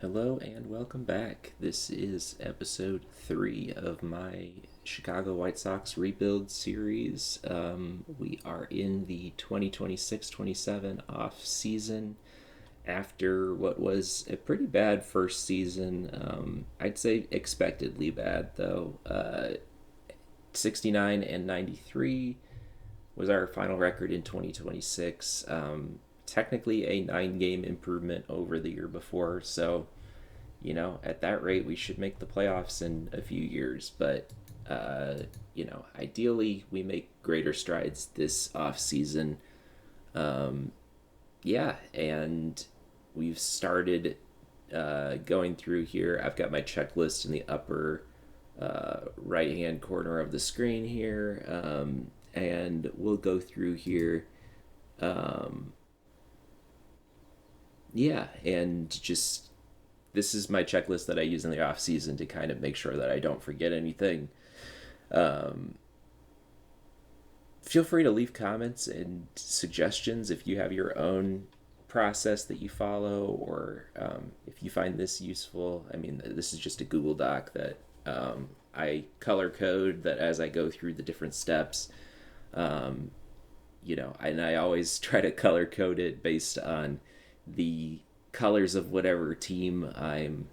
Hello and welcome back. This is episode 3 of my Chicago White Sox rebuild series. We are in the 2026-27 off season after what was a pretty bad first season. I'd say expectedly bad though. 69 and 93 was our final record in 2026. Technically a 9 game improvement over the year before. So, at that rate, we should make the playoffs in a few years. But, ideally, we make greater strides this off season. Yeah, and we've started going through here. I've got my checklist in the upper right hand corner of the screen here. And we'll go through here. Um, yeah, and just this is my checklist that I use in the off season to kind of make sure that I don't forget anything. Um, Feel free to leave comments and suggestions if you have your own process that you follow, or if you find this useful. I mean, this is just a Google Doc that I color code that as I go through the different steps. Um, and I always try to color code it based on the colors of whatever team I'm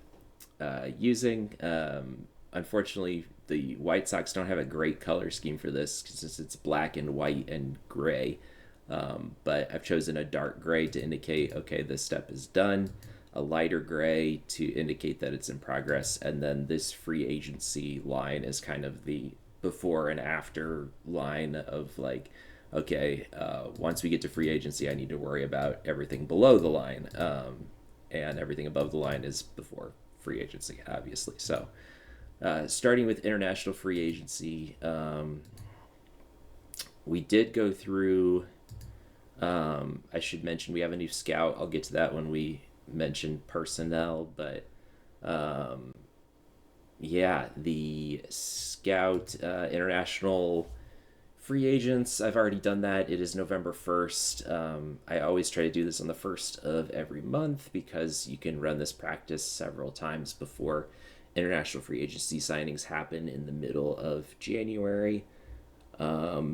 using. Unfortunately, the White Sox don't have a great color scheme for this since it's black and white and gray. But I've chosen a dark gray to indicate, okay, this step is done, a lighter gray to indicate that it's in progress, and then this free agency line is kind of the before and after line of like, okay, once we get to free agency, I need to worry about everything below the line, and everything above the line is before free agency, obviously. So, starting with international free agency, we did go through. I should mention we have a new scout. I'll get to that when we mention personnel, but yeah, the scout international free agents, I've already done that. It is November 1st. I always try to do this on the 1st of every month because you can run this practice several times before international free agency signings happen in the middle of January. There's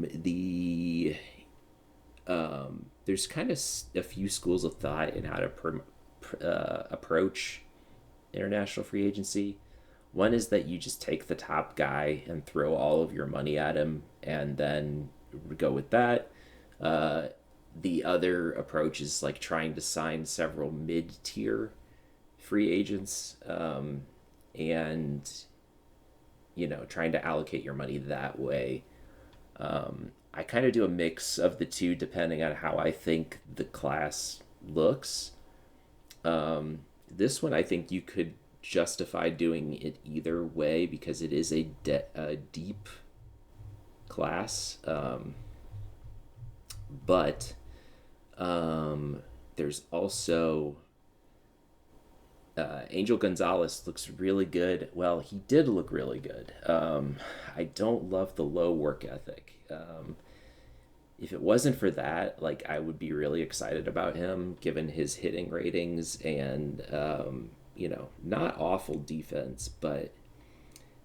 kind of a few schools of thought in how to approach international free agency. One is that you just take the top guy and throw all of your money at him and then go with that. Uh, the other approach is like trying to sign several mid tier free agents, and, trying to allocate your money that way. I kind of do a mix of the two depending on how I think the class looks. This one, I think you could justify doing it either way because it is a deep class. But there's also Angel Gonzalez looks really good. Well, he did look really good. I don't love the low work ethic. If it wasn't for that, like I would be really excited about him given his hitting ratings and not awful defense, but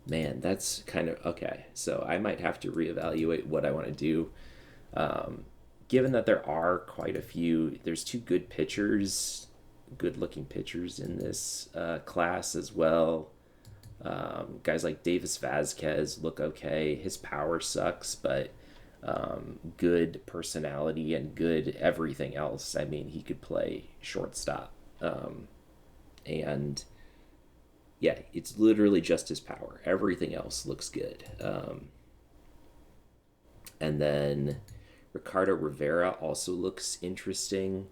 man, that's kind of okay. So I might have to reevaluate what I want to do. Given that there are quite a few, there's two good looking pitchers in this class as well. Guys like Davis Vazquez look okay. His power sucks, but good personality and good everything else. I mean, he could play shortstop. And yeah, it's literally just his power. Everything else looks good. And then Ricardo Rivera also looks interesting.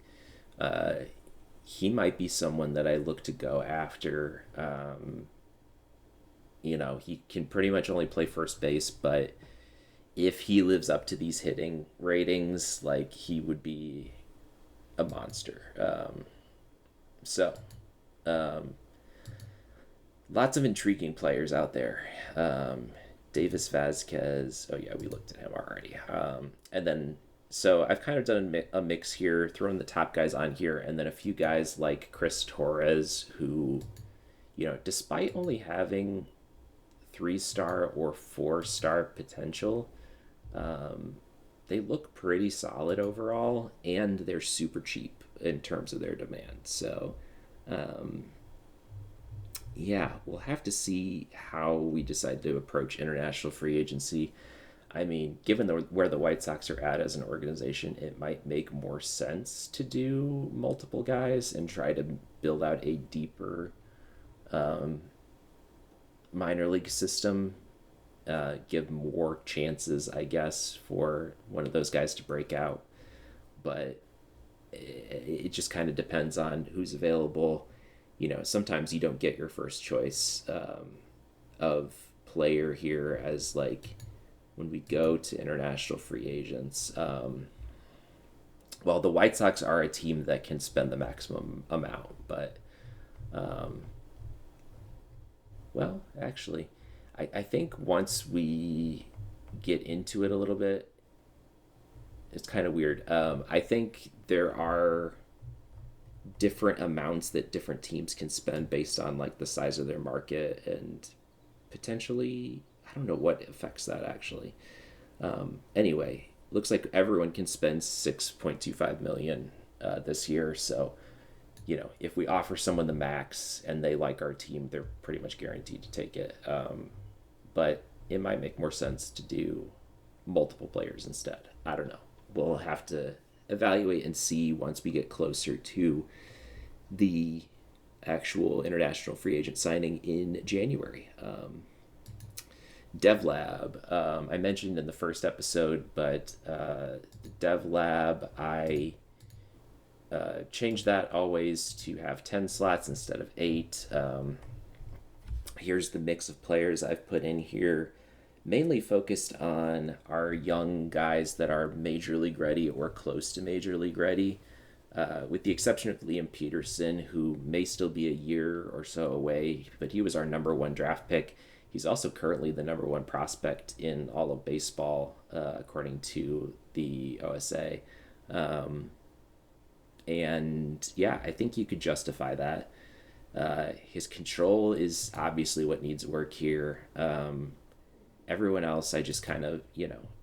Uh, he might be someone that I look to go after. He can pretty much only play first base, but if he lives up to these hitting ratings, like he would be a monster. So, um, lots of intriguing players out there. Davis Vazquez. Oh yeah, we looked at him already. And then So I've kind of done a mix here, thrown the top guys on here, and then a few guys like Chris Torres, who, despite only having 3-star or 4-star potential, um, they look pretty solid overall, and they're super cheap in terms of their demand. So, um, yeah, we'll have to see how we decide to approach international free agency. I mean, given where the White Sox are at as an organization, it might make more sense to do multiple guys and try to build out a deeper minor league system. Give more chances, I guess, for one of those guys to break out. But it just kind of depends on who's available. Sometimes you don't get your first choice of player here, as like when we go to international free agents. Well, the White Sox are a team that can spend the maximum amount, but um, well, actually, I think once we get into it a little bit, it's kind of weird. I think there are different amounts that different teams can spend based on like the size of their market, and potentially, I don't know what affects that actually. Anyway, looks like everyone can spend 6.25 million this year. So, if we offer someone the max and they like our team, they're pretty much guaranteed to take it. But it might make more sense to do multiple players instead. I don't know. We'll have to evaluate and see once we get closer to the actual international free agent signing in January. DevLab, I mentioned in the first episode, but DevLab, I changed that always to have 10 slots instead of 8. Here's the mix of players I've put in here, mainly focused on our young guys that are major league ready or close to major league ready, with the exception of Liam Peterson, who may still be a year or so away, but he was our number 1 draft pick. He's also currently the number 1 prospect in all of baseball, according to the OSA. And yeah, I think you could justify that. His control is obviously what needs work here. Everyone else, I just kind of,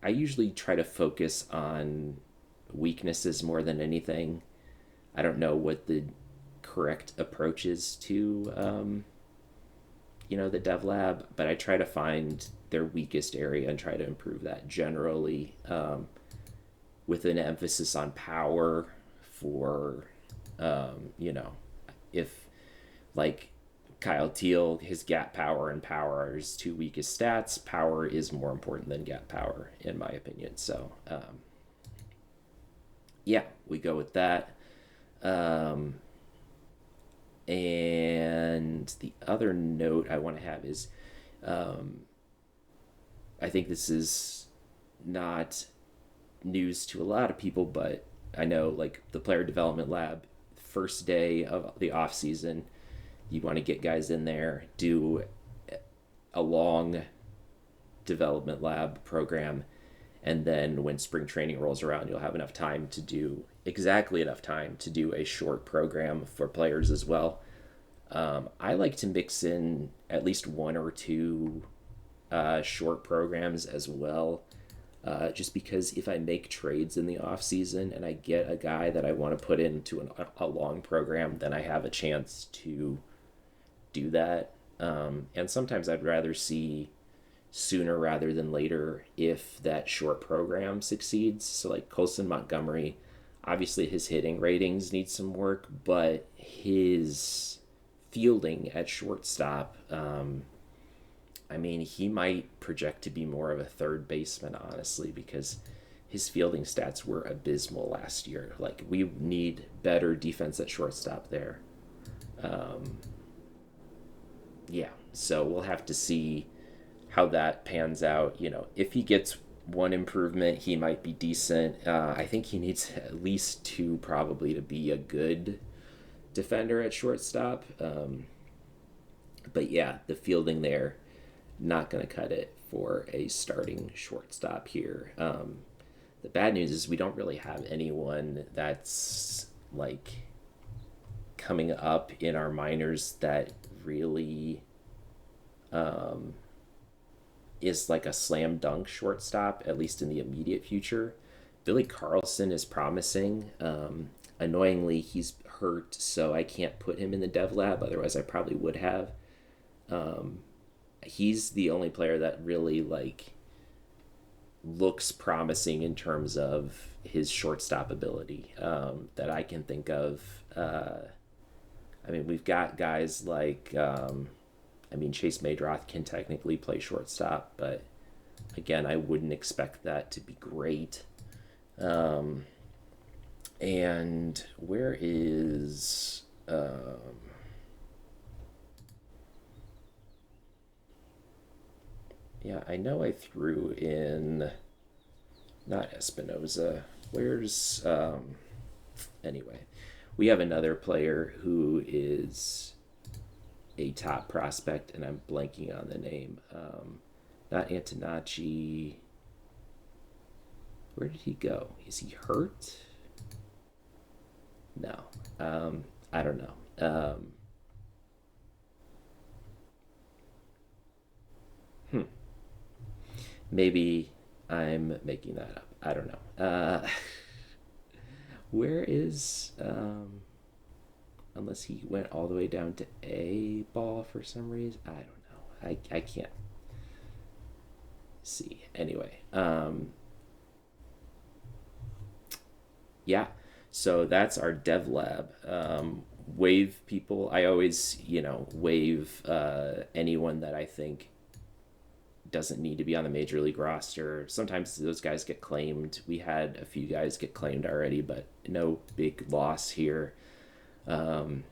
I usually try to focus on weaknesses more than anything. I don't know what the correct approach is to, the dev lab, but I try to find their weakest area and try to improve that generally, with an emphasis on power for, if like Kyle Teal, his gap power and power are his 2 weakest stats. Power is more important than gap power, in my opinion. So, yeah, we go with that. Um, and the other note I want to have is, um, I think this is not news to a lot of people, but I know like the player development lab, first day of the off season, you want to get guys in there, do a long development lab program, and then when spring training rolls around, you'll have enough time to do exactly enough time to do a short program for players as well. I like to mix in at least 1 or 2 short programs as well. Just because if I make trades in the off season and I get a guy that I want to put into a long program, then I have a chance to do that. And sometimes I'd rather see sooner rather than later if that short program succeeds. So like Colson Montgomery, obviously his hitting ratings need some work, but his fielding at shortstop, I mean, he might project to be more of a third baseman, honestly, because his fielding stats were abysmal last year. Like, we need better defense at shortstop there. Um, yeah, so we'll have to see how that pans out. If he gets 1 improvement, he might be decent. I think he needs at least 2 probably to be a good defender at shortstop. But yeah, the fielding there, not going to cut it for a starting shortstop here. The bad news is we don't really have anyone that's like coming up in our minors that really um, is like a slam dunk shortstop, at least in the immediate future. Billy Carlson is promising. Annoyingly, he's hurt, so I can't put him in the dev lab. Otherwise, I probably would have. Um, he's the only player that really like looks promising in terms of his shortstop ability that I can think of. I mean, we've got guys like, I mean, Chase Maydroth can technically play shortstop, but again, I wouldn't expect that to be great. Um, and where is. Yeah, I know I threw in. Not Espinoza. Where's. Anyway, we have another player who is a top prospect, and I'm blanking on the name. Not Antonacci. Where did he go? Is he hurt? No. I don't know. Hmm. Maybe I'm making that up. I don't know. Where is unless he went all the way down to A ball for some reason. I don't know. I can't see. Anyway, yeah. So that's our dev lab. Wave people. I always, wave anyone that I think doesn't need to be on the major league roster. Sometimes those guys get claimed. We had a few guys get claimed already, but no big loss here. Um,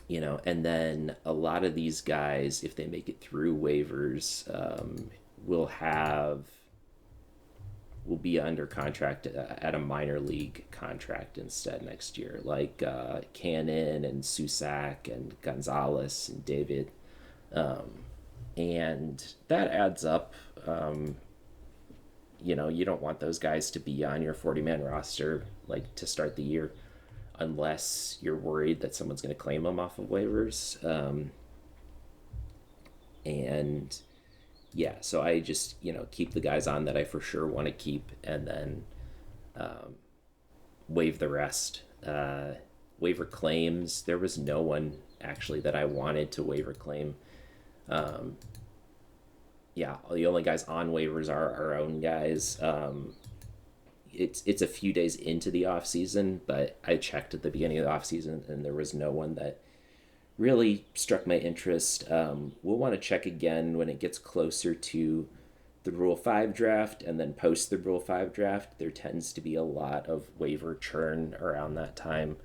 and then a lot of these guys, if they make it through waivers, will have will be under contract at a minor league contract instead next year, like Cannon and Susak and Gonzalez and David. Um, and that adds up. You don't want those guys to be on your 40-man roster like to start the year unless you're worried that someone's going to claim them off of waivers. And yeah, so I just keep the guys on that I for sure want to keep, and then um, waive the rest. Waiver claims. There was no one actually that I wanted to waiver claim. Um, yeah, the only guys on waivers are our own guys. It's a few days into the off season, but I checked at the beginning of the off season and there was no one that really struck my interest. We'll want to check again when it gets closer to the Rule 5 draft, and then post the Rule 5 draft. There tends to be a lot of waiver churn around that time.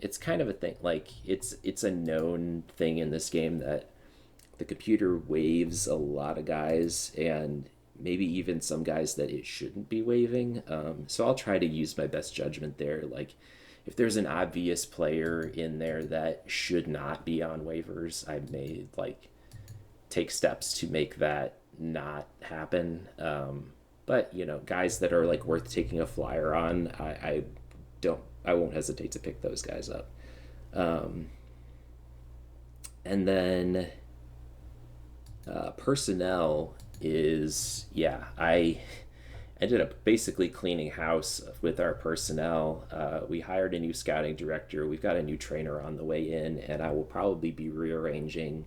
It's kind of a thing, like it's a known thing in this game that the computer waives a lot of guys, and maybe even some guys that it shouldn't be waiving. So I'll try to use my best judgment there. Like, if there's an obvious player in there that should not be on waivers, I may like take steps to make that not happen. But guys that are like worth taking a flyer on, I won't hesitate to pick those guys up. Um, and then personnel is, yeah, I ended up basically cleaning house with our personnel. We hired a new scouting director. We've got a new trainer on the way in, and I will probably be rearranging.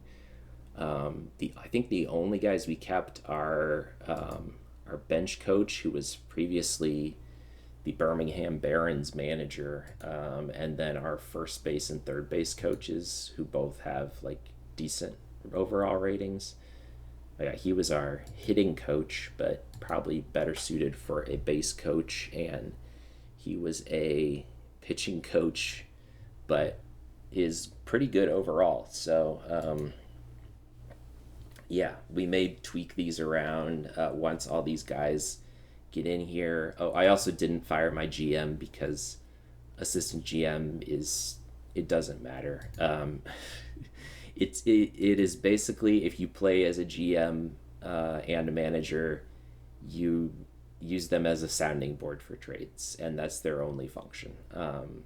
The I think the only guys we kept are our bench coach, who was previously the Birmingham Barons manager, and then our first base and third base coaches, who both have like decent overall ratings. Yeah, he was our hitting coach, but probably better suited for a base coach, and he was a pitching coach, but is pretty good overall. So yeah, we may tweak these around once all these guys get in here. Oh, I also didn't fire my GM because assistant GM it doesn't matter. It is basically, if you play as a GM and a manager, you use them as a sounding board for trades, and that's their only function.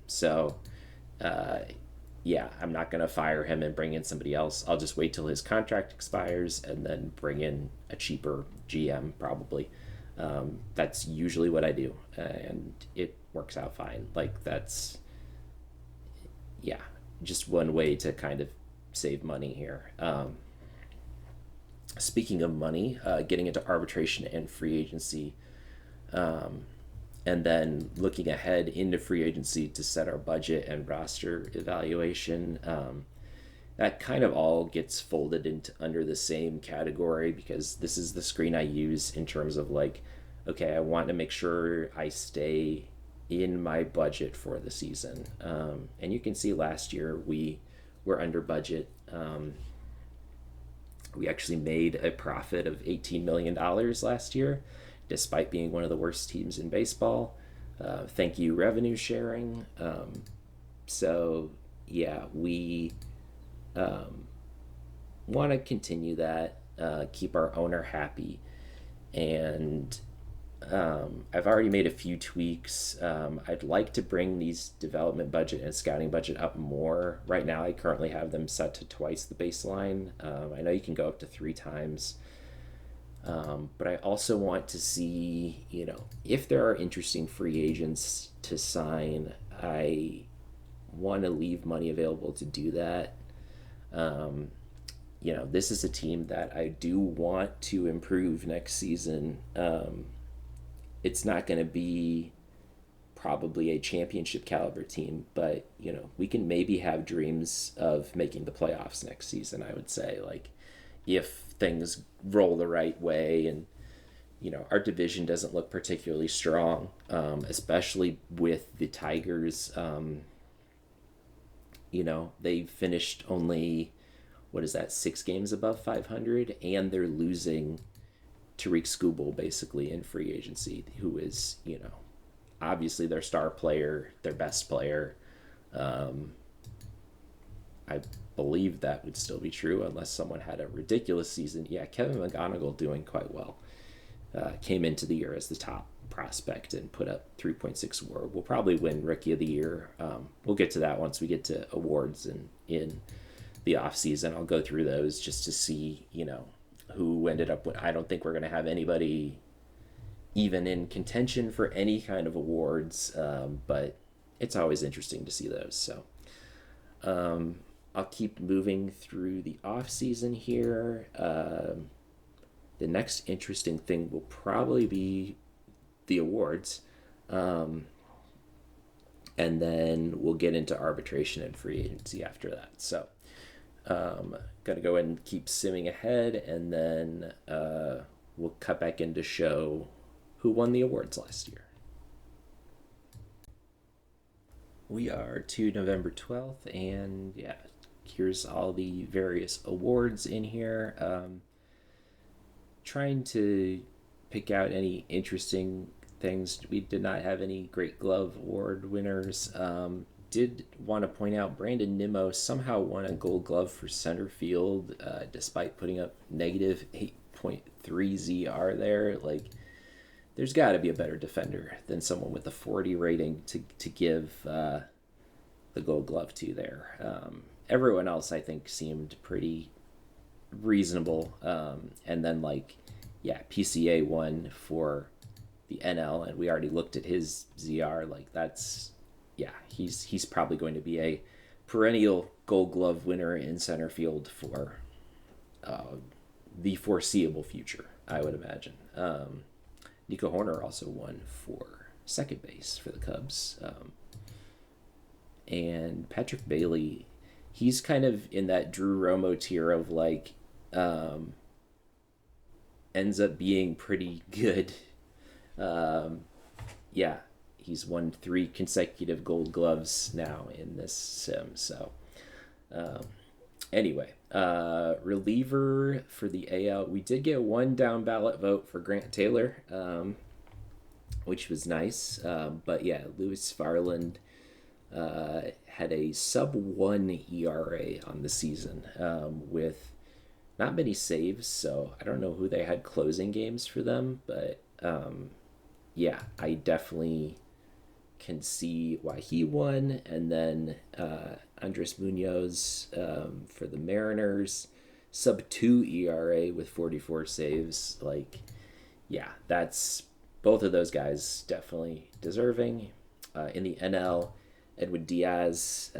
So, uh, yeah, I'm not going to fire him and bring in somebody else. I'll just wait till his contract expires and then bring in a cheaper GM, probably. That's usually what I do, and it works out fine. Like, that's, yeah, just one way to kind of save money here. Speaking of money, getting into arbitration and free agency, and then looking ahead into free agency to set our budget and roster evaluation. That kind of all gets folded into under the same category because this is the screen I use in terms of like, okay, I want to make sure I stay in my budget for the season. And you can see last year we were under budget. We actually made a profit of $18 million last year, despite being one of the worst teams in baseball. Thank you, revenue sharing. So, yeah, we want to continue that, keep our owner happy. And I've already made a few tweaks. I'd like to bring these development budget and scouting budget up more. Right now, I currently have them set to twice the baseline. I know you can go up to 3 times. But I also want to see, if there are interesting free agents to sign, I want to leave money available to do that. This is a team that I do want to improve next season. It's not going to be probably a championship caliber team, but we can maybe have dreams of making the playoffs next season. I would say, like, if things roll the right way, and our division doesn't look particularly strong, especially with the Tigers. They finished only, what is that, 6 games above 500, and they're losing Tariq Skubal basically in free agency, who is, obviously their star player, their best player. I believe that would still be true unless someone had a ridiculous season. Yeah, Kevin McGonigal doing quite well. Came into the year as the top prospect and put up 3.6 WAR. We'll probably win Rookie of the Year. We'll get to that once we get to awards and in the off season. I'll go through those just to see, who ended up with. I don't think we're going to have anybody even in contention for any kind of awards, but it's always interesting to see those. So I'll keep moving through the off season here. The next interesting thing will probably be the awards. And then we'll get into arbitration and free agency after that. So, going to go ahead and keep simming ahead, and then we'll cut back in to show who won the awards last year. We are to November 12th, and yeah, here's all the various awards in here. Trying to pick out any interesting things. We did not have any Great Glove Award winners. Did want to point out Brandon Nimmo somehow won a Gold Glove for center field, despite putting up negative 8.3 ZR there. Like, there's got to be a better defender than someone with a 40 rating to give the Gold Glove to there. Everyone else, I think, seemed pretty reasonable. And then, PCA won for the NL, and we already looked at his ZR. Like, that's, he's probably going to be a perennial Gold Glove winner in center field for the foreseeable future, I would imagine. Nico Horner also won for second base for the Cubs. And Patrick Bailey, he's kind of in that Drew Romo tier of ends up being pretty good. He's won 3 consecutive Gold Gloves now in this sim. So, anyway, reliever for the AL, we did get 1 down ballot vote for Grant Taylor, which was nice. But yeah, Lewis Farland had a sub-1 ERA on the season, with not many saves. So I don't know who they had closing games for them, but yeah, I definitely can see why he won. And then Andres Munoz for the Mariners, sub 2 ERA with 44 saves. Like, yeah, that's both of those guys definitely deserving. In the NL, Edwin Diaz,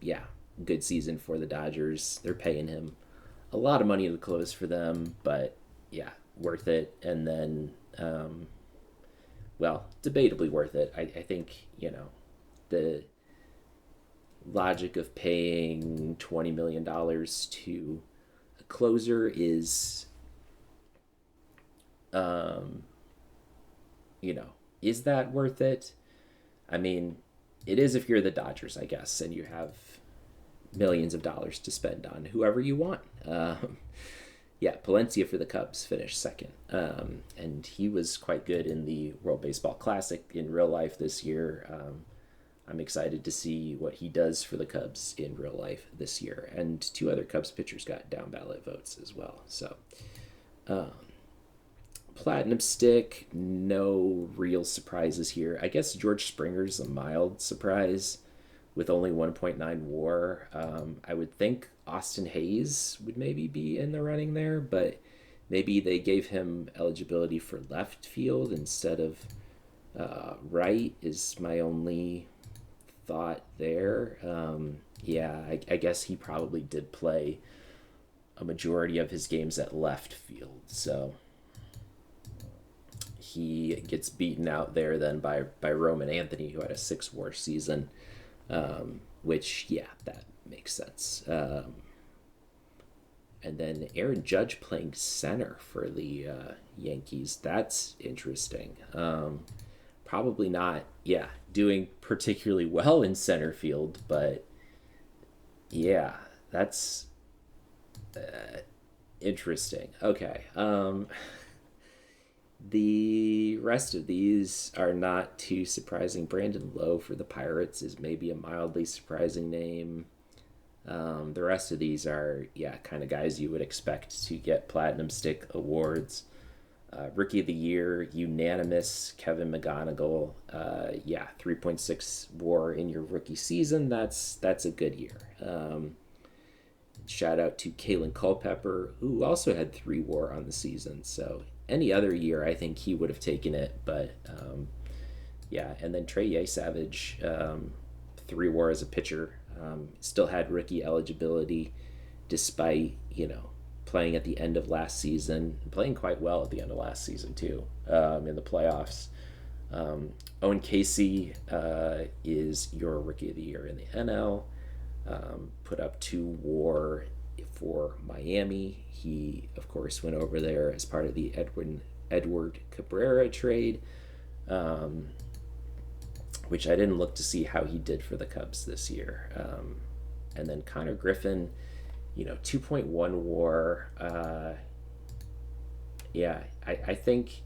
yeah, good season for the Dodgers. They're paying him a lot of money to close for them, but yeah, worth it. And then, well, debatably worth it. I think, the logic of paying $20 million to a closer is, um, you know, is that worth it? I mean, it is if you're the Dodgers, I guess, and you have millions of dollars to spend on whoever you want. Yeah, Palencia for the Cubs finished second. And he was quite good in the World Baseball Classic in real life this year. I'm excited to see what he does for the Cubs in real life this year. And two other Cubs pitchers got down ballot votes as well. So, um, Platinum Stick, no real surprises here. I guess George Springer's a mild surprise with only 1.9 war. I would think Austin Hayes would maybe be in the running there, but maybe they gave him eligibility for left field instead of right, is my only thought there. Yeah, I guess he probably did play a majority of his games at left field, so he gets beaten out there then by Roman Anthony, who had a 6 war season, which, yeah, that makes sense. And then Aaron Judge playing center for the Yankees. That's interesting. Probably not, yeah, doing particularly well in center field, but yeah, that's interesting. Okay. The rest of these are not too surprising. Brandon Lowe for the Pirates is maybe a mildly surprising name. The rest of these are, yeah, kind of guys you would expect to get Platinum Stick awards. Rookie of the Year, unanimous, Kevin McGonigal. Yeah, 3.6 WAR in your rookie season. That's a good year. Shout out to Kalen Culpepper, who also had 3 WAR on the season. So any other year, I think he would have taken it. But yeah, and then Trey Savage, 3 WAR as a pitcher. Still had rookie eligibility despite, playing at the end of last season, playing quite well at the end of last season too, in the playoffs. Owen Casey is your Rookie of the Year in the NL. Put up 2 WAR for Miami. He, of course, went over there as part of the Edward Cabrera trade, which I didn't look to see how he did for the Cubs this year. And then Connor Griffin, 2.1 WAR. Yeah, I think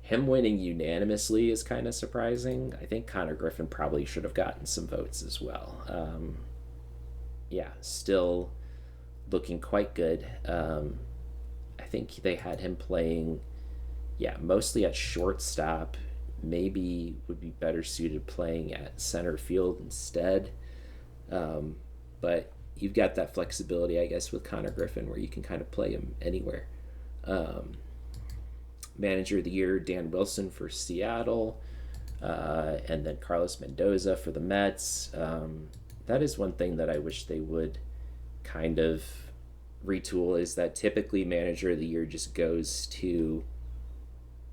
him winning unanimously is kind of surprising. I think Connor Griffin probably should have gotten some votes as well. Yeah, still looking quite good. I think they had him playing, yeah, mostly at shortstop. Maybe would be better suited playing at center field instead. But you've got that flexibility, I guess, with Connor Griffin where you can kind of play him anywhere. Manager of the Year, Dan Wilson for Seattle, and then Carlos Mendoza for the Mets. That is one thing that I wish they would kind of retool, is that typically Manager of the Year just goes to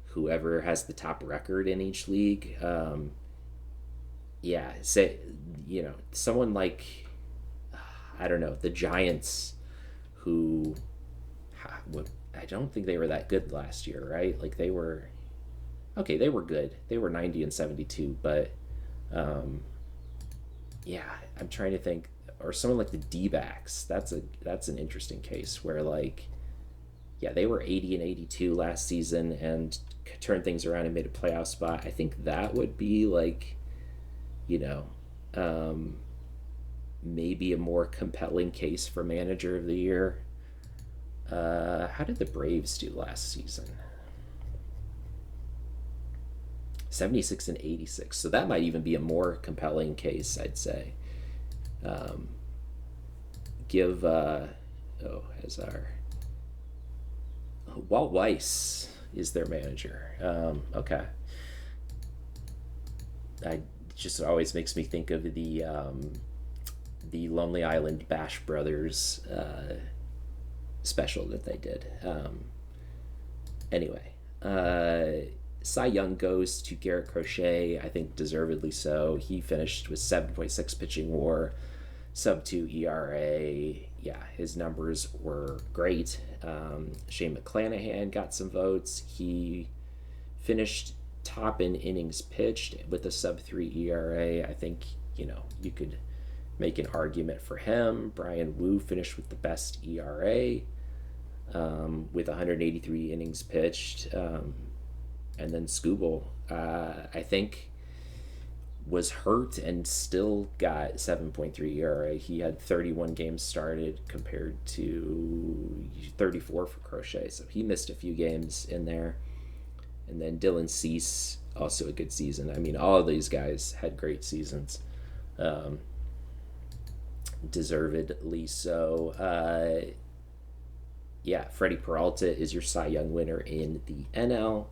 whoever has the top record in each league. Yeah, say, someone like, I don't know, the Giants, who I don't think they were that good last year, right? Like they were good. They were 90 and 72, but yeah, I'm trying to think, or someone like the D-backs. That's an interesting case where, like, yeah, they were 80 and 82 last season and turned things around and made a playoff spot. I think that would be like, maybe a more compelling case for Manager of the Year. How did the Braves do last season? 76 and 86. So that might even be a more compelling case, I'd say. Um, give, as our Walt Weiss is their manager. Okay. I just always makes me think of the Lonely Island Bash Brothers special that they did. Anyway, Cy Young goes to Garrett Crochet. I think deservedly so. He finished with 7.6 pitching WAR, sub 2 ERA. Yeah, his numbers were great. Shane McClanahan got some votes. He finished top in innings pitched with a sub 3 ERA. I think, you could make an argument for him. Brian Wu finished with the best ERA with 183 innings pitched. And then Skubal, I think, was hurt and still got 7.3 ERA. He had 31 games started compared to 34 for Crochet, so he missed a few games in there. And then Dylan Cease, also a good season. I mean, all of these guys had great seasons. Deservedly so. Freddie Peralta is your Cy Young winner in the NL.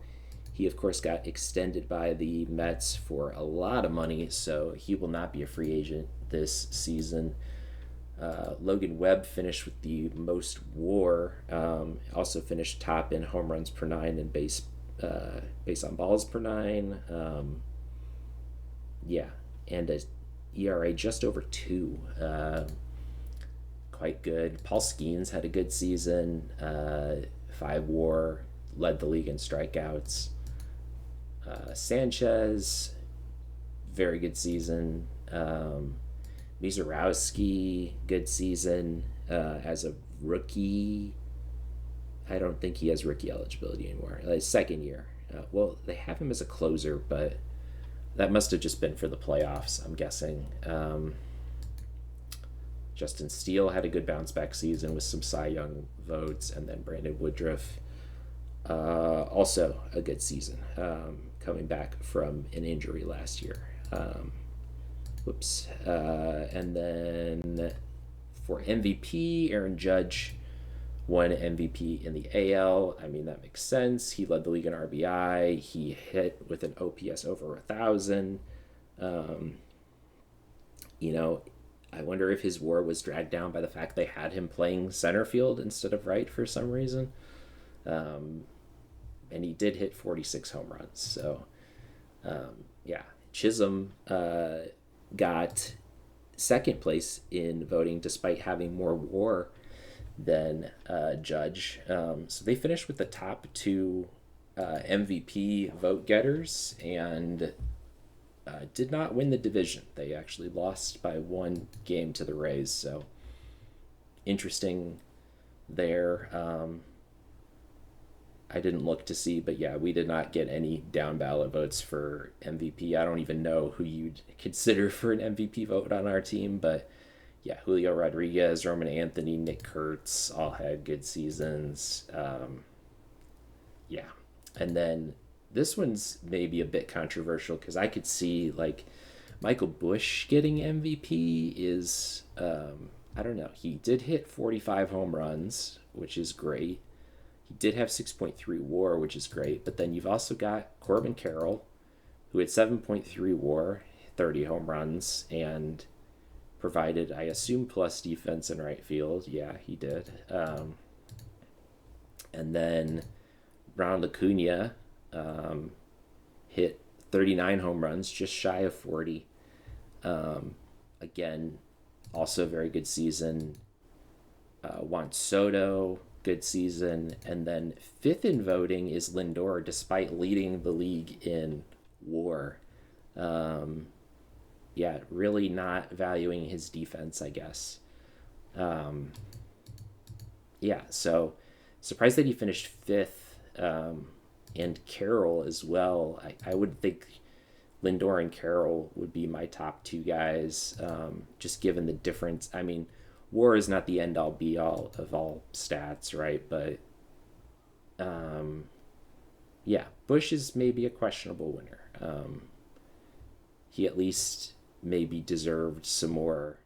He, of course, got extended by the Mets for a lot of money, so he will not be a free agent this season. Logan Webb finished with the most WAR. Also finished top in home runs per nine and base on balls per nine. And a ERA just over 2. Quite good. Paul Skeens had a good season. 5 WAR, led the league in strikeouts. Sanchez, very good season. Mizorowski, good season as a rookie. I don't think he has rookie eligibility anymore. His second year. Well, they have him as a closer, but that must have just been for the playoffs, I'm guessing. Justin Steele had a good bounce back season with some Cy Young votes, and then Brandon Woodruff, also a good season, coming back from an injury last year. And then for MVP, Aaron Judge won MVP in the AL. I mean, that makes sense. He led the league in RBI. He hit with an OPS over 1,000. I wonder if his WAR was dragged down by the fact they had him playing center field instead of right for some reason. And he did hit 46 home runs. So, Chisholm got second place in voting despite having more WAR than Judge. So they finished with the top 2 MVP vote getters and did not win the division. They actually lost by 1 game to the Rays. So interesting there. I didn't look to see, but we did not get any down ballot votes for MVP. I don't even know who you'd consider for an MVP vote on our team, but Julio Rodriguez, Roman Anthony, Nick Kurtz all had good seasons. And then this one's maybe a bit controversial because I could see Michael Busch getting MVP is, I don't know. He did hit 45 home runs, which is great. He did have 6.3 WAR, which is great. But then you've also got Corbin Carroll, who had 7.3 WAR, 30 home runs, and provided, I assume, plus defense in right field. Yeah, he did. And then Ronald Acuna hit 39 home runs, just shy of 40. Again, also a very good season. Juan Soto, good season. And then 5th in voting is Lindor, despite leading the league in WAR. Really not valuing his defense, I guess. So surprised that he finished 5th, and Carroll as well. I would think Lindor and Carroll would be my top 2 guys, just given the difference. I mean, WAR is not the end-all be-all of all stats, right? But yeah, Bush is maybe a questionable winner. He at least maybe deserved some more.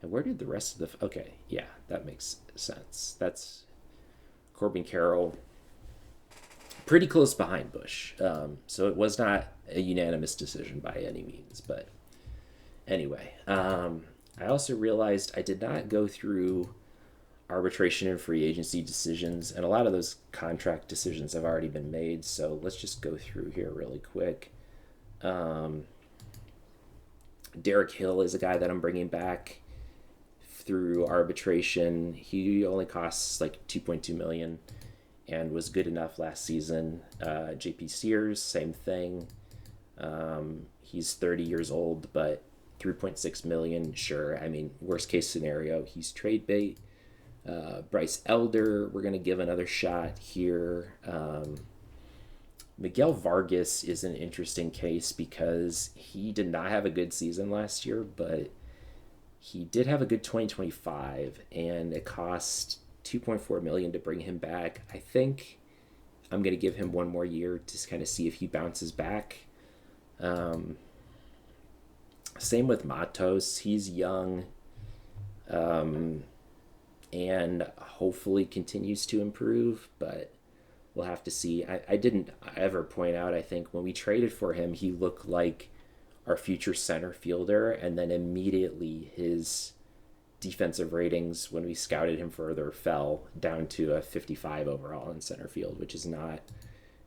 And where did the rest of the? Okay, yeah, that makes sense. That's Corbin Carroll, pretty close behind Bush. So it was not a unanimous decision by any means. But anyway, I also realized I did not go through arbitration and free agency decisions, and a lot of those contract decisions have already been made. So let's just go through here really quick. Um, Derek Hill is a guy that I'm bringing back through arbitration. He only costs like 2.2 million and was good enough last season. JP Sears, same thing. He's 30 years old, but 3.6 million, sure. I mean, worst case scenario, he's trade bait. Bryce Elder, we're going to give another shot here. Miguel Vargas is an interesting case because he did not have a good season last year, but he did have a good 2025, and it cost 2.4 million to bring him back. I think I'm going to give him one more year to kind of see if he bounces back. Same with Matos. He's young, and hopefully continues to improve, but we'll have to see. I didn't ever point out, I think, when we traded for him, he looked like our future center fielder, and then immediately his defensive ratings, when we scouted him further, fell down to a 55 overall in center field, which is not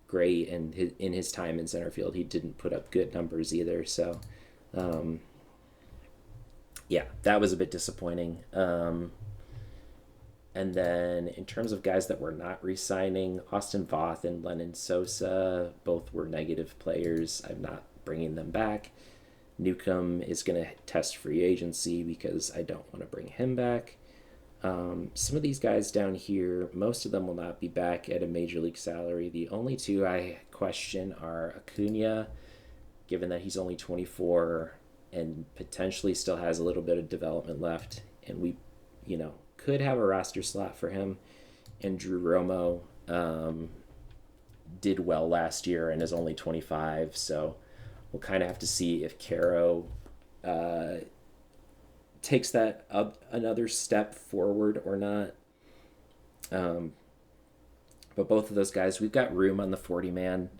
great. And in his time in center field, he didn't put up good numbers either. So, yeah, that was a bit disappointing. And then in terms of guys that we're not re-signing, Austin Voth and Lennon Sosa both were negative players. I'm not bringing them back. Newcomb is going to test free agency because I don't want to bring him back. Some of these guys down here, most of them will not be back at a major league salary. The only two I question are Acuna, given that he's only 24 and potentially still has a little bit of development left, and we, could have a roster slot for him. And Drew Romo did well last year and is only 25, so we'll kind of have to see if Caro takes that up another step forward or not. But both of those guys, we've got room on the 40 man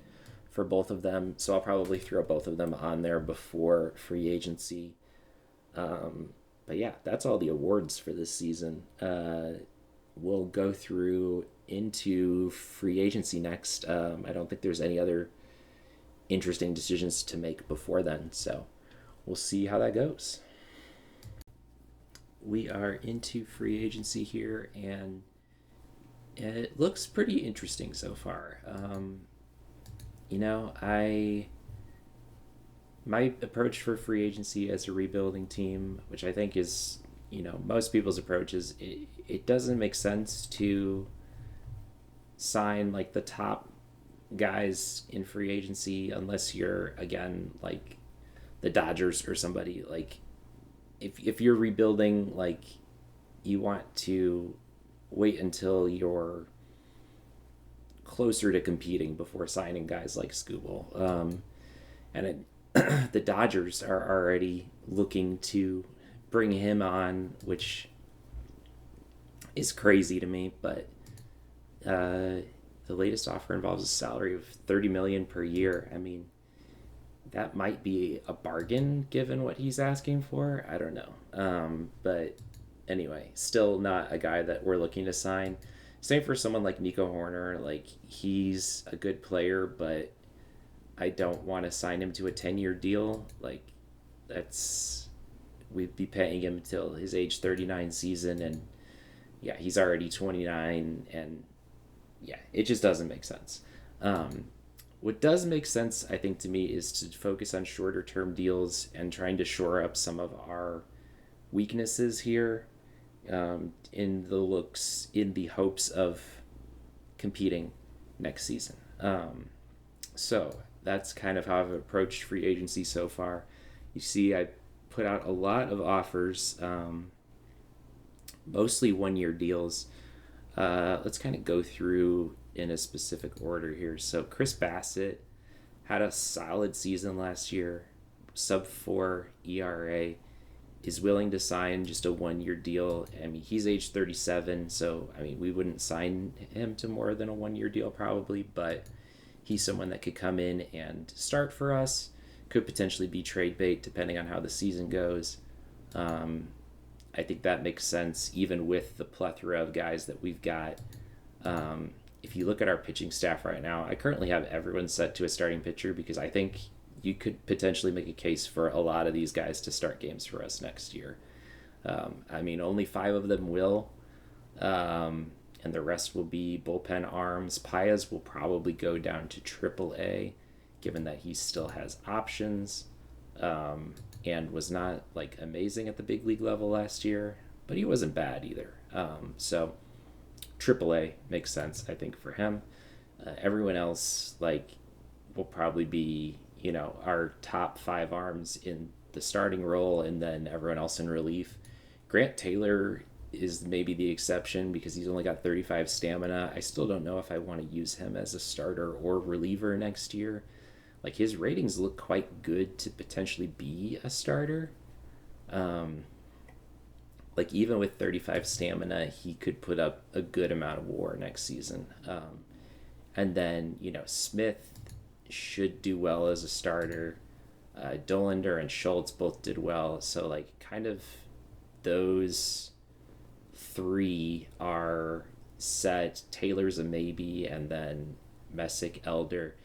for both of them, so I'll probably throw both of them on there before free agency. But yeah, that's all the awards for this season. We'll go through into free agency next. I don't think there's any other interesting decisions to make before then, so we'll see how that goes. We are into free agency here, and it looks pretty interesting so far. I my approach for free agency as a rebuilding team, which I think is, most people's approach is it doesn't make sense to sign like the top guys in free agency unless you're, again, like the Dodgers or somebody. Like if you're rebuilding, like you want to wait until you're closer to competing before signing guys like Scooble. The Dodgers are already looking to bring him on, which is crazy to me. But the latest offer involves a salary of $30 million per year. I mean, that might be a bargain given what he's asking for. I don't know. But anyway, still not a guy that we're looking to sign. Same for someone like Nico Horner. Like, he's a good player, but I don't want to sign him to a 10-year deal. Like, we'd be paying him until his age 39 season, and yeah, he's already 29, and yeah, it just doesn't make sense. What does make sense, I think, to me, is to focus on shorter term deals and trying to shore up some of our weaknesses here, in the hopes of competing next season. So that's kind of how I've approached free agency so far. You see, I put out a lot of offers, mostly 1-year deals. Let's kind of go through in a specific order here. So Chris Bassett had a solid season last year, sub 4 ERA, is willing to sign just a 1 year deal. I mean, he's age 37, so I mean, we wouldn't sign him to more than a 1 year deal probably, but he's someone that could come in and start for us, could potentially be trade bait depending on how the season goes. Um, I think that makes sense even with the plethora of guys that we've got. If you look at our pitching staff right now, I currently have everyone set to a starting pitcher because I think you could potentially make a case for a lot of these guys to start games for us next year. I mean, only 5 of them will, and the rest will be bullpen arms. Paez will probably go down to AAA, given that he still has options, and was not like amazing at the big league level last year, but he wasn't bad either. So AAA makes sense, I think, for him. Everyone else will probably be our top 5 arms in the starting role, and then everyone else in relief. Grant Taylor is maybe the exception because he's only got 35 stamina. I still don't know if I want to use him as a starter or reliever next year. Like, his ratings look quite good to potentially be a starter. Like, even with 35 stamina, he could put up a good amount of WAR next season. And then, Smith should do well as a starter. Dolander and Schultz both did well. So, like, kind of those 3 are set. Taylor's a maybe, and then Messick, Elder.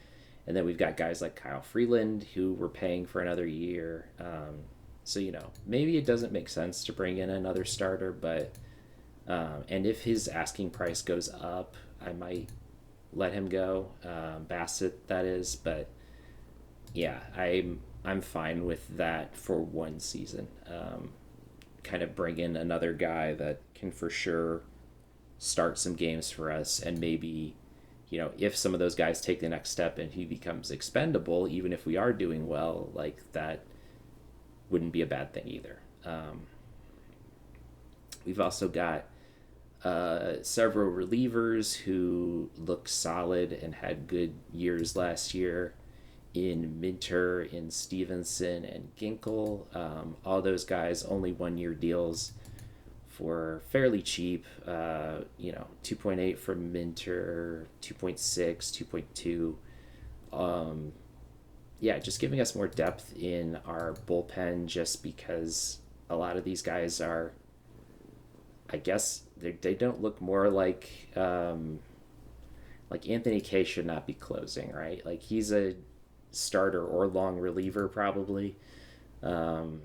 And then we've got guys like Kyle Freeland, who we're paying for another year. So, maybe it doesn't make sense to bring in another starter, but and if his asking price goes up, I might let him go. Bassett, that is. But yeah, I'm fine with that for 1 season. Kind of bring in another guy that can for sure start some games for us, and maybe if some of those guys take the next step and he becomes expendable, even if we are doing well, like, that wouldn't be a bad thing either. We've also got several relievers who look solid and had good years last year in Minter, in Stevenson, and Ginkel. All those guys only 1 year deals for fairly cheap. 2.8 for Minter, 2.6, 2.2. Yeah, just giving us more depth in our bullpen, just because a lot of these guys are, I guess, they don't look more like Anthony Kay should not be closing, right? Like, he's a starter or long reliever probably. And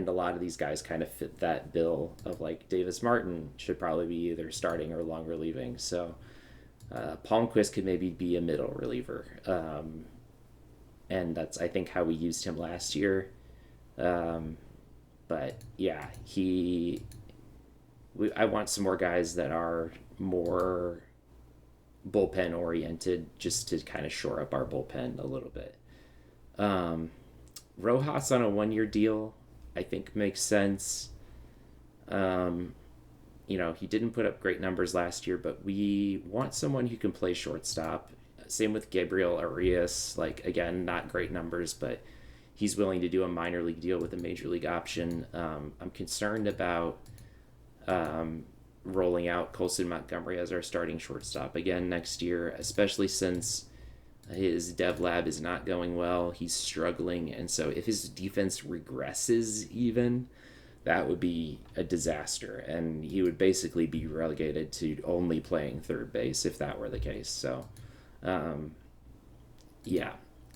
a lot of these guys kind of fit that bill of, like, Davis Martin should probably be either starting or long relieving. So Palmquist could maybe be a middle reliever. And that's, I think, how we used him last year. But yeah, I want some more guys that are more bullpen oriented, just to kind of shore up our bullpen a little bit. Rojas on a 1 year deal, I think, makes sense. He didn't put up great numbers last year, but we want someone who can play shortstop. Same with Gabriel Arias. Like, again, not great numbers, but he's willing to do a minor league deal with a major league option. I'm concerned about rolling out Colson Montgomery as our starting shortstop again next year, especially since his dev lab is not going well. He's struggling, and so if his defense regresses even, that would be a disaster, and he would basically be relegated to only playing third base if that were the case. So yeah,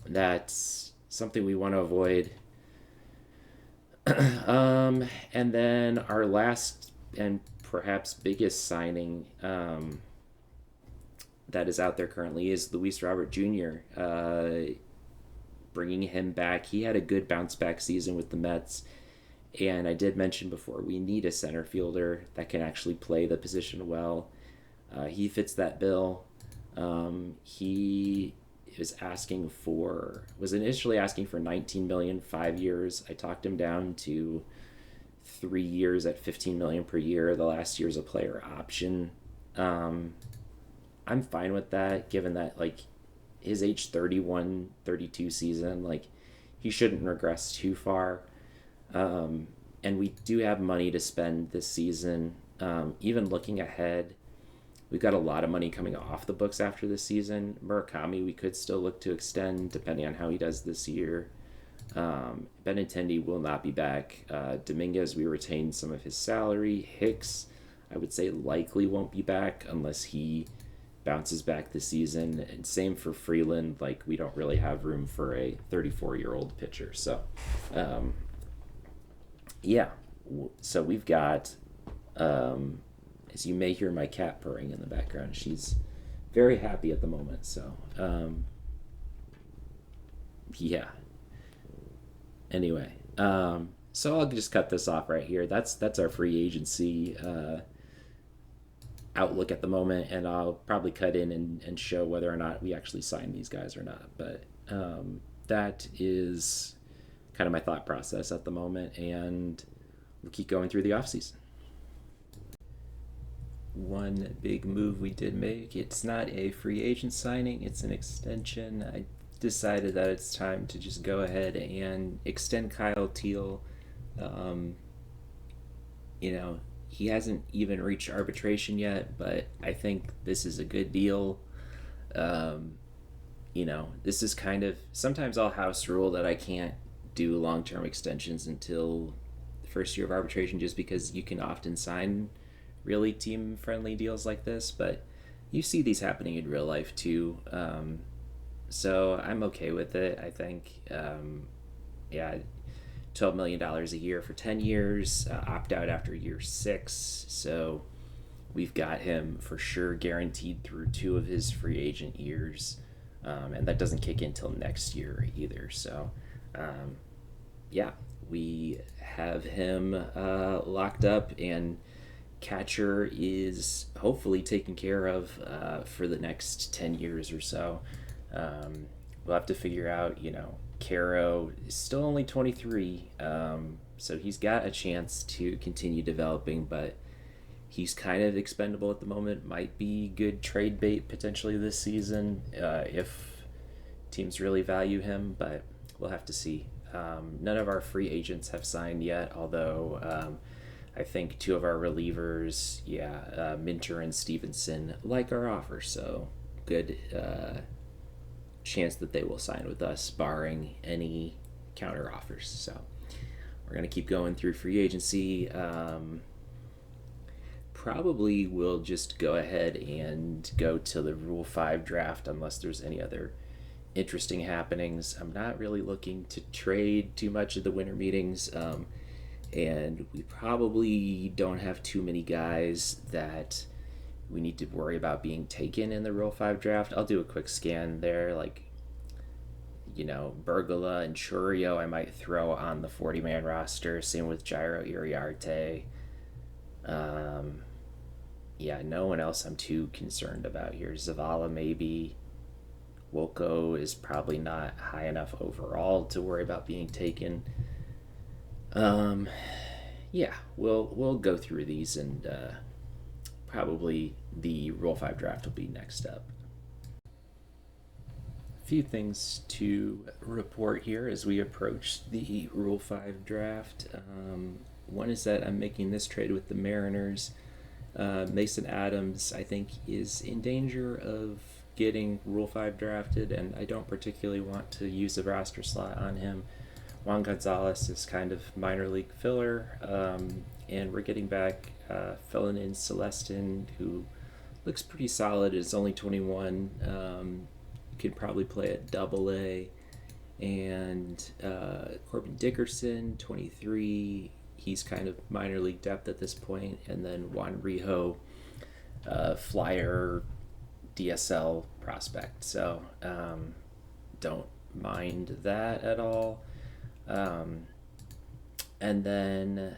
that's something we want to avoid. And then our last and perhaps biggest signing that is out there currently is Luis Robert Jr. Bringing him back. He had a good bounce back season with the Mets, and I did mention before, we need a center fielder that can actually play the position well. He fits that bill. He was initially asking for $19 million, 5 years. I talked him down to 3 years at $15 million per year. The last year's a player option. I'm fine with that, given that like his age 31, 32 season, like he shouldn't regress too far. And we do have money to spend this season. Even looking ahead, we've got a lot of money coming off the books after this season. Murakami, we could still look to extend depending on how he does this year. Benintendi will not be back. Dominguez, we retained some of his salary. Hicks, I would say likely won't be back unless he bounces back this season. And same for Freeland. Like, we don't really have room for a 34-year-old pitcher. So, yeah. So we've got, as you may hear my cat purring in the background, she's very happy at the moment. So, yeah. Anyway, so I'll just cut this off right here. That's our free agency outlook at the moment, and I'll probably cut in and show whether or not we actually sign these guys or not. But that is kind of my thought process at the moment, and we'll keep going through the offseason. One big move we did make, it's not a free agent signing, it's an extension. I decided that it's time to just go ahead and extend Kyle Teal. Um, he hasn't even reached arbitration yet, but I think this is a good deal. Um, this is kind of, sometimes I'll house rule that I can't do long-term extensions until the first year of arbitration, just because you can often sign really team-friendly deals like this, but you see these happening in real life too. So I'm okay with it. I think, yeah, $12 million a year for 10 years, opt out after year 6. So we've got him for sure guaranteed through 2 of his free agent years. And that doesn't kick in until next year either. So, yeah, we have him locked up, and catcher is hopefully taken care of for the next 10 years or so. We'll have to figure out, Caro is still only 23, so he's got a chance to continue developing, but he's kind of expendable at the moment. Might be good trade bait potentially this season if teams really value him, but we'll have to see. None of our free agents have signed yet, although I think 2 of our relievers, Minter and Stevenson, like our offer, so good chance that they will sign with us, barring any counter offers. So we're going to keep going through free agency. Probably we'll just go ahead and go to the Rule 5 draft unless there's any other interesting happenings. I'm not really looking to trade too much at the winter meetings, and we probably don't have too many guys that we need to worry about being taken in the Rule 5 draft. I'll do a quick scan there, like, Bergola and Churio I might throw on the 40-man roster. Same with Jairo Iriarte. No one else I'm too concerned about here. Zavala maybe. Wilco is probably not high enough overall to worry about being taken. We'll go through these, and probably the Rule 5 draft will be next up. A few things to report here as we approach the Rule 5 draft. One is that I'm making this trade with the Mariners. Mason Adams, I think, is in danger of getting Rule 5 drafted, and I don't particularly want to use a roster slot on him. Juan Gonzalez is kind of minor league filler, and we're getting back filling in Celestin, who looks pretty solid, is only 21, could probably play at Double-A, and Corbin Dickerson, 23, he's kind of minor league depth at this point, and then Juan Rijo, flyer DSL prospect, so don't mind that at all. And then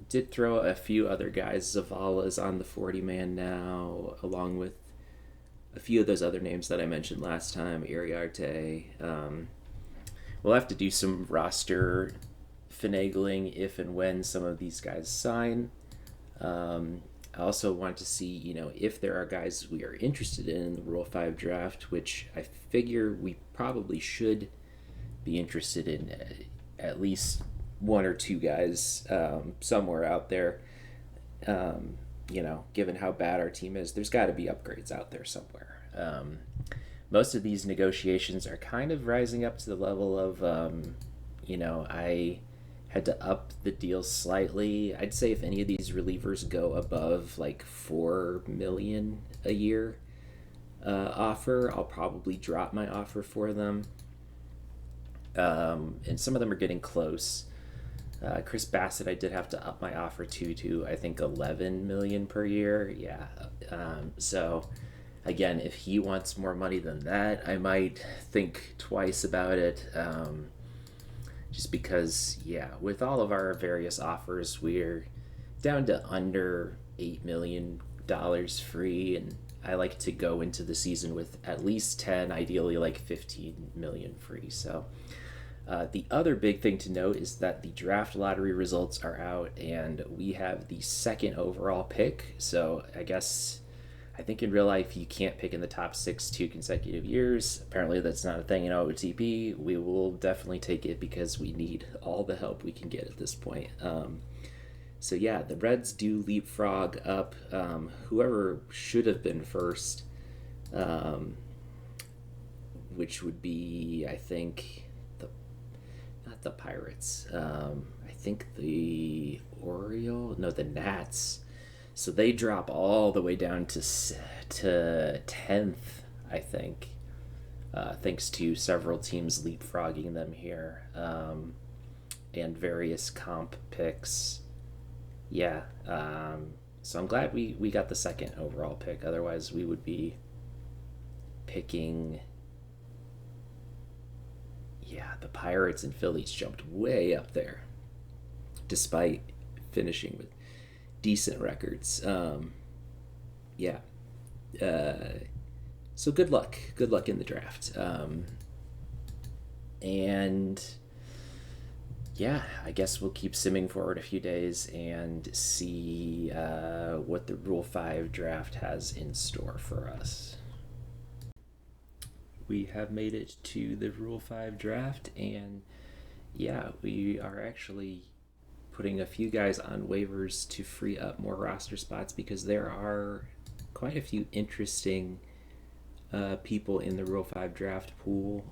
did throw a few other guys. Zavala's on the 40-man now, along with a few of those other names that I mentioned last time, Iriarte. We'll have to do some roster finagling if and when some of these guys sign. I also want to see, if there are guys we are interested in the Rule 5 draft, which I figure we probably should be interested in at least one or two guys somewhere out there. Given how bad our team is, there's got to be upgrades out there somewhere. Most of these negotiations are kind of rising up to the level of, I had to up the deal slightly. I'd say if any of these relievers go above like 4 million a year offer, I'll probably drop my offer for them. And some of them are getting close. Chris Bassett, I did have to up my offer to I think 11 million per year. Yeah. So again, if he wants more money than that, I might think twice about it. Just because, yeah, with all of our various offers, we're down to under $8 million free, and I like to go into the season with at least 10, ideally like 15 million free. So the other big thing to note is that the draft lottery results are out, and we have the second overall pick. So I think in real life you can't pick in the top 6 2 consecutive years. Apparently that's not a thing in OOTP. We will definitely take it because we need all the help we can get at this point. So yeah, the Reds do leapfrog up whoever should have been first, which would be, I think, not the Pirates. I think the the Nats. So they drop all the way down to 10th, I think, thanks to several teams leapfrogging them here, and various comp picks. Yeah, so I'm glad we got the second overall pick. Otherwise, we would be picking. Yeah, the Pirates and Phillies jumped way up there, despite finishing with decent records. Yeah. So good luck. Good luck in the draft. And yeah, I guess we'll keep simming forward a few days and see what the Rule 5 draft has in store for us. We have made it to the Rule 5 draft, and yeah, we are actually putting a few guys on waivers to free up more roster spots because there are quite a few interesting people in the Rule 5 draft pool.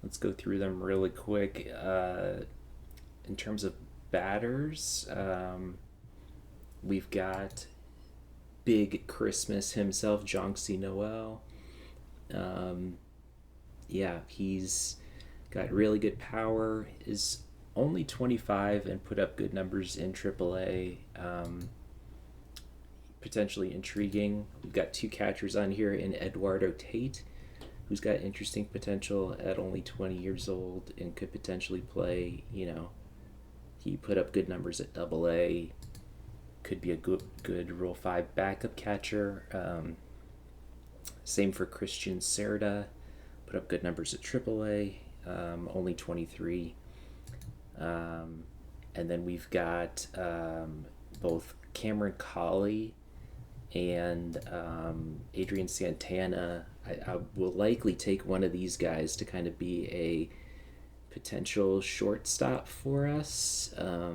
Let's go through them really quick. In terms of batters, we've got Big Christmas himself, Jonksy Noel. Yeah, he's got really good power, is only 25 and put up good numbers in AAA. Potentially intriguing. We've got 2 catchers on here in Eduardo Tate, who's got interesting potential at only 20 years old and could potentially play, he put up good numbers at AA, could be a good Rule 5 backup catcher. Same for Christian Cerda, put up good numbers at AAA, only 23. And then we've got both Cameron Colley and Adrian Santana. I will likely take one of these guys to kind of be a potential shortstop for us. I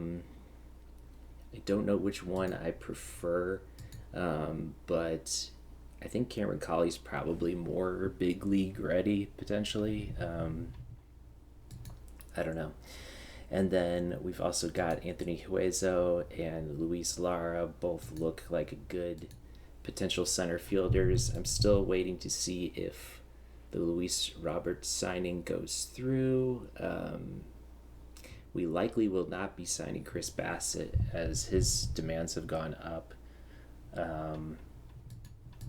don't know which one I prefer, but I think Cameron Colley's probably more big league ready, potentially. I don't know. And then we've also got Anthony Hueso and Luis Lara. Both look like good potential center fielders. I'm still waiting to see if the Luis Roberts signing goes through. We likely will not be signing Chris Bassett as his demands have gone up.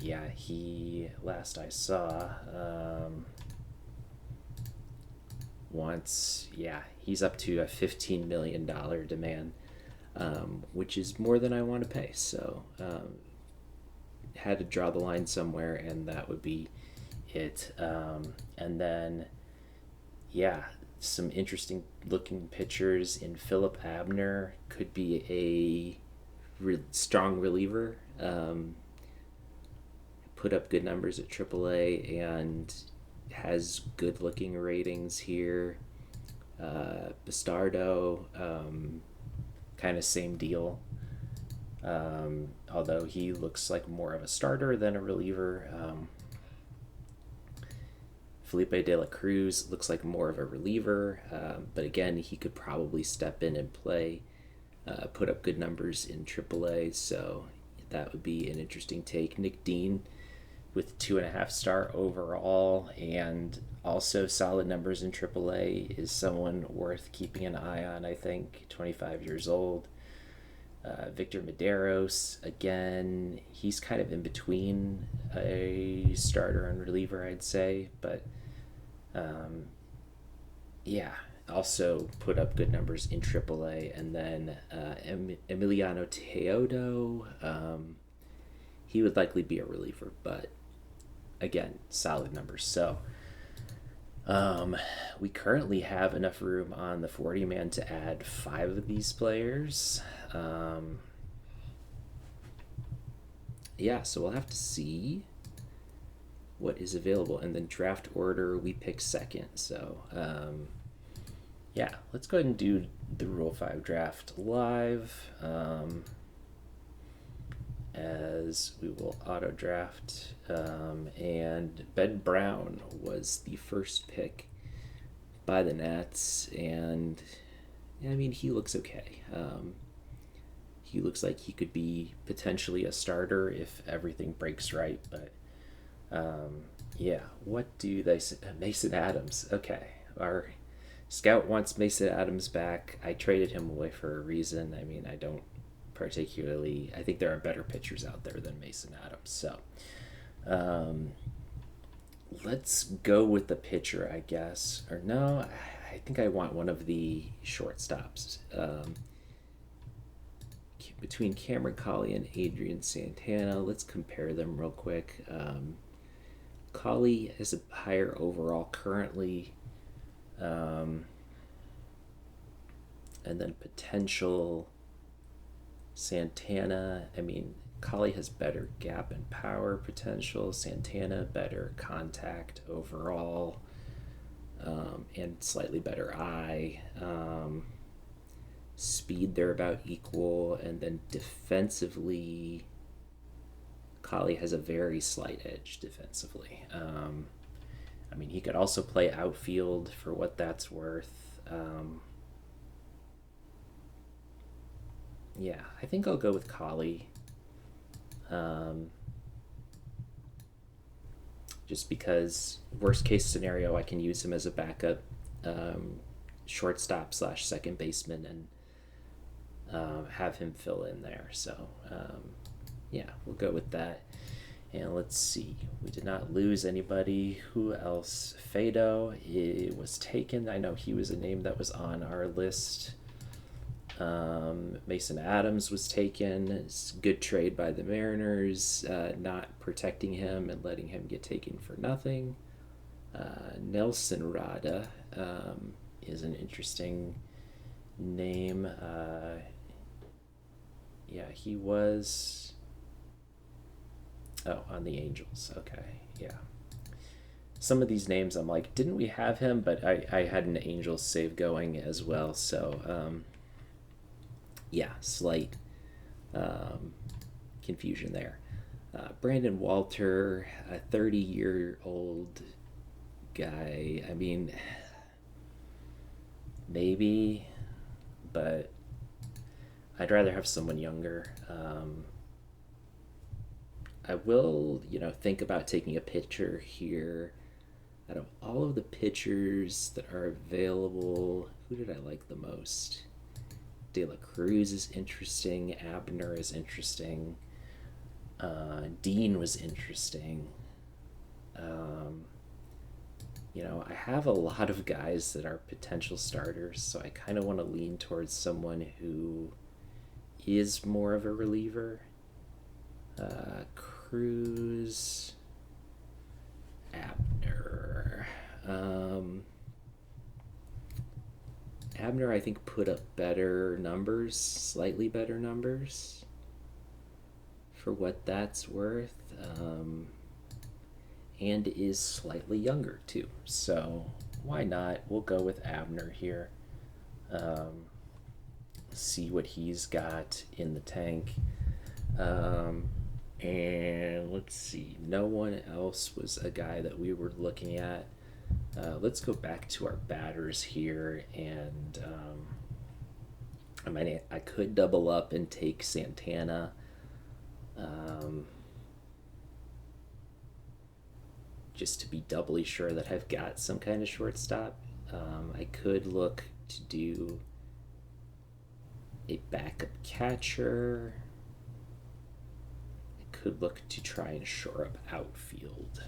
Yeah, he, last I saw, he's up to a $15 million demand, which is more than I want to pay. So had to draw the line somewhere, and that would be it. And then, some interesting looking pitchers in Philip Abner. Could be a strong reliever. Put up good numbers at AAA and has good looking ratings here. Bastardo, kind of same deal. Although he looks like more of a starter than a reliever. Felipe de la Cruz looks like more of a reliever, but again, he could probably step in and play, put up good numbers in AAA, so that would be an interesting take. Nick Dean with 2.5 star overall and also solid numbers in AAA is someone worth keeping an eye on, I think. 25 years old. Victor Medeiros, again, he's kind of in between a starter and reliever, I'd say, but yeah, also put up good numbers in AAA. And then Emiliano Teodo, he would likely be a reliever, but again, solid numbers. So we currently have enough room on the 40-man to add 5 of these players. Yeah, so we'll have to see what is available. And then draft order, we pick second. So yeah, let's go ahead and do the Rule 5 draft live, as we will auto draft. And Ben Brown was the first pick by the Nats, and I mean, he looks okay. He looks like he could be potentially a starter if everything breaks right, but yeah, what do they say? Mason Adams. Okay, our scout wants Mason Adams back. I traded him away for a reason. I mean, I don't particularly. I think there are better pitchers out there than Mason Adams. So, let's go with the pitcher, I guess. Or no, I think I want one of the shortstops. Between Cameron Colley and Adrian Santana, let's compare them real quick. Colley is a higher overall currently, and then potential Santana. I mean, Colley has better gap and power potential. Santana better contact overall, and slightly better eye. Speed, they're about equal, and then defensively, Colley has a very slight edge defensively. I mean, he could also play outfield for what that's worth. Yeah, I think I'll go with Colley. Just because worst case scenario, I can use him as a backup shortstop / second baseman and have him fill in there. So yeah, we'll go with that. And let's see, we did not lose anybody. Who else? Fado, he was taken. I know he was a name that was on our list. Mason Adams was taken. It's a good trade by the Mariners, not protecting him and letting him get taken for nothing. Nelson Rada is an interesting name. Yeah, he was on the Angels. Okay, yeah. Some of these names I'm like, didn't we have him? But I had an Angels save going as well. So yeah, slight confusion there. Brandon Walter, a 30-year-old guy. I mean, maybe, but I'd rather have someone younger. I will, think about taking a pitcher here. Out of all of the pitchers that are available, who did I like the most? De La Cruz is interesting. Abner is interesting. Dean was interesting. I have a lot of guys that are potential starters, so I kind of want to lean towards someone who is more of a reliever. Cruz, Abner. Abner, I think, put up better numbers, slightly better numbers. for what that's worth, and is slightly younger too. So why not? We'll go with Abner here. Um, See what he's got in the tank. Um, and let's see, no one else was a guy that we were looking at. Let's go back to our batters here, and I could double up and take Santana. Um, just to be doubly sure that I've got some kind of shortstop. I could look to do a backup catcher. I could look to try and shore up outfield.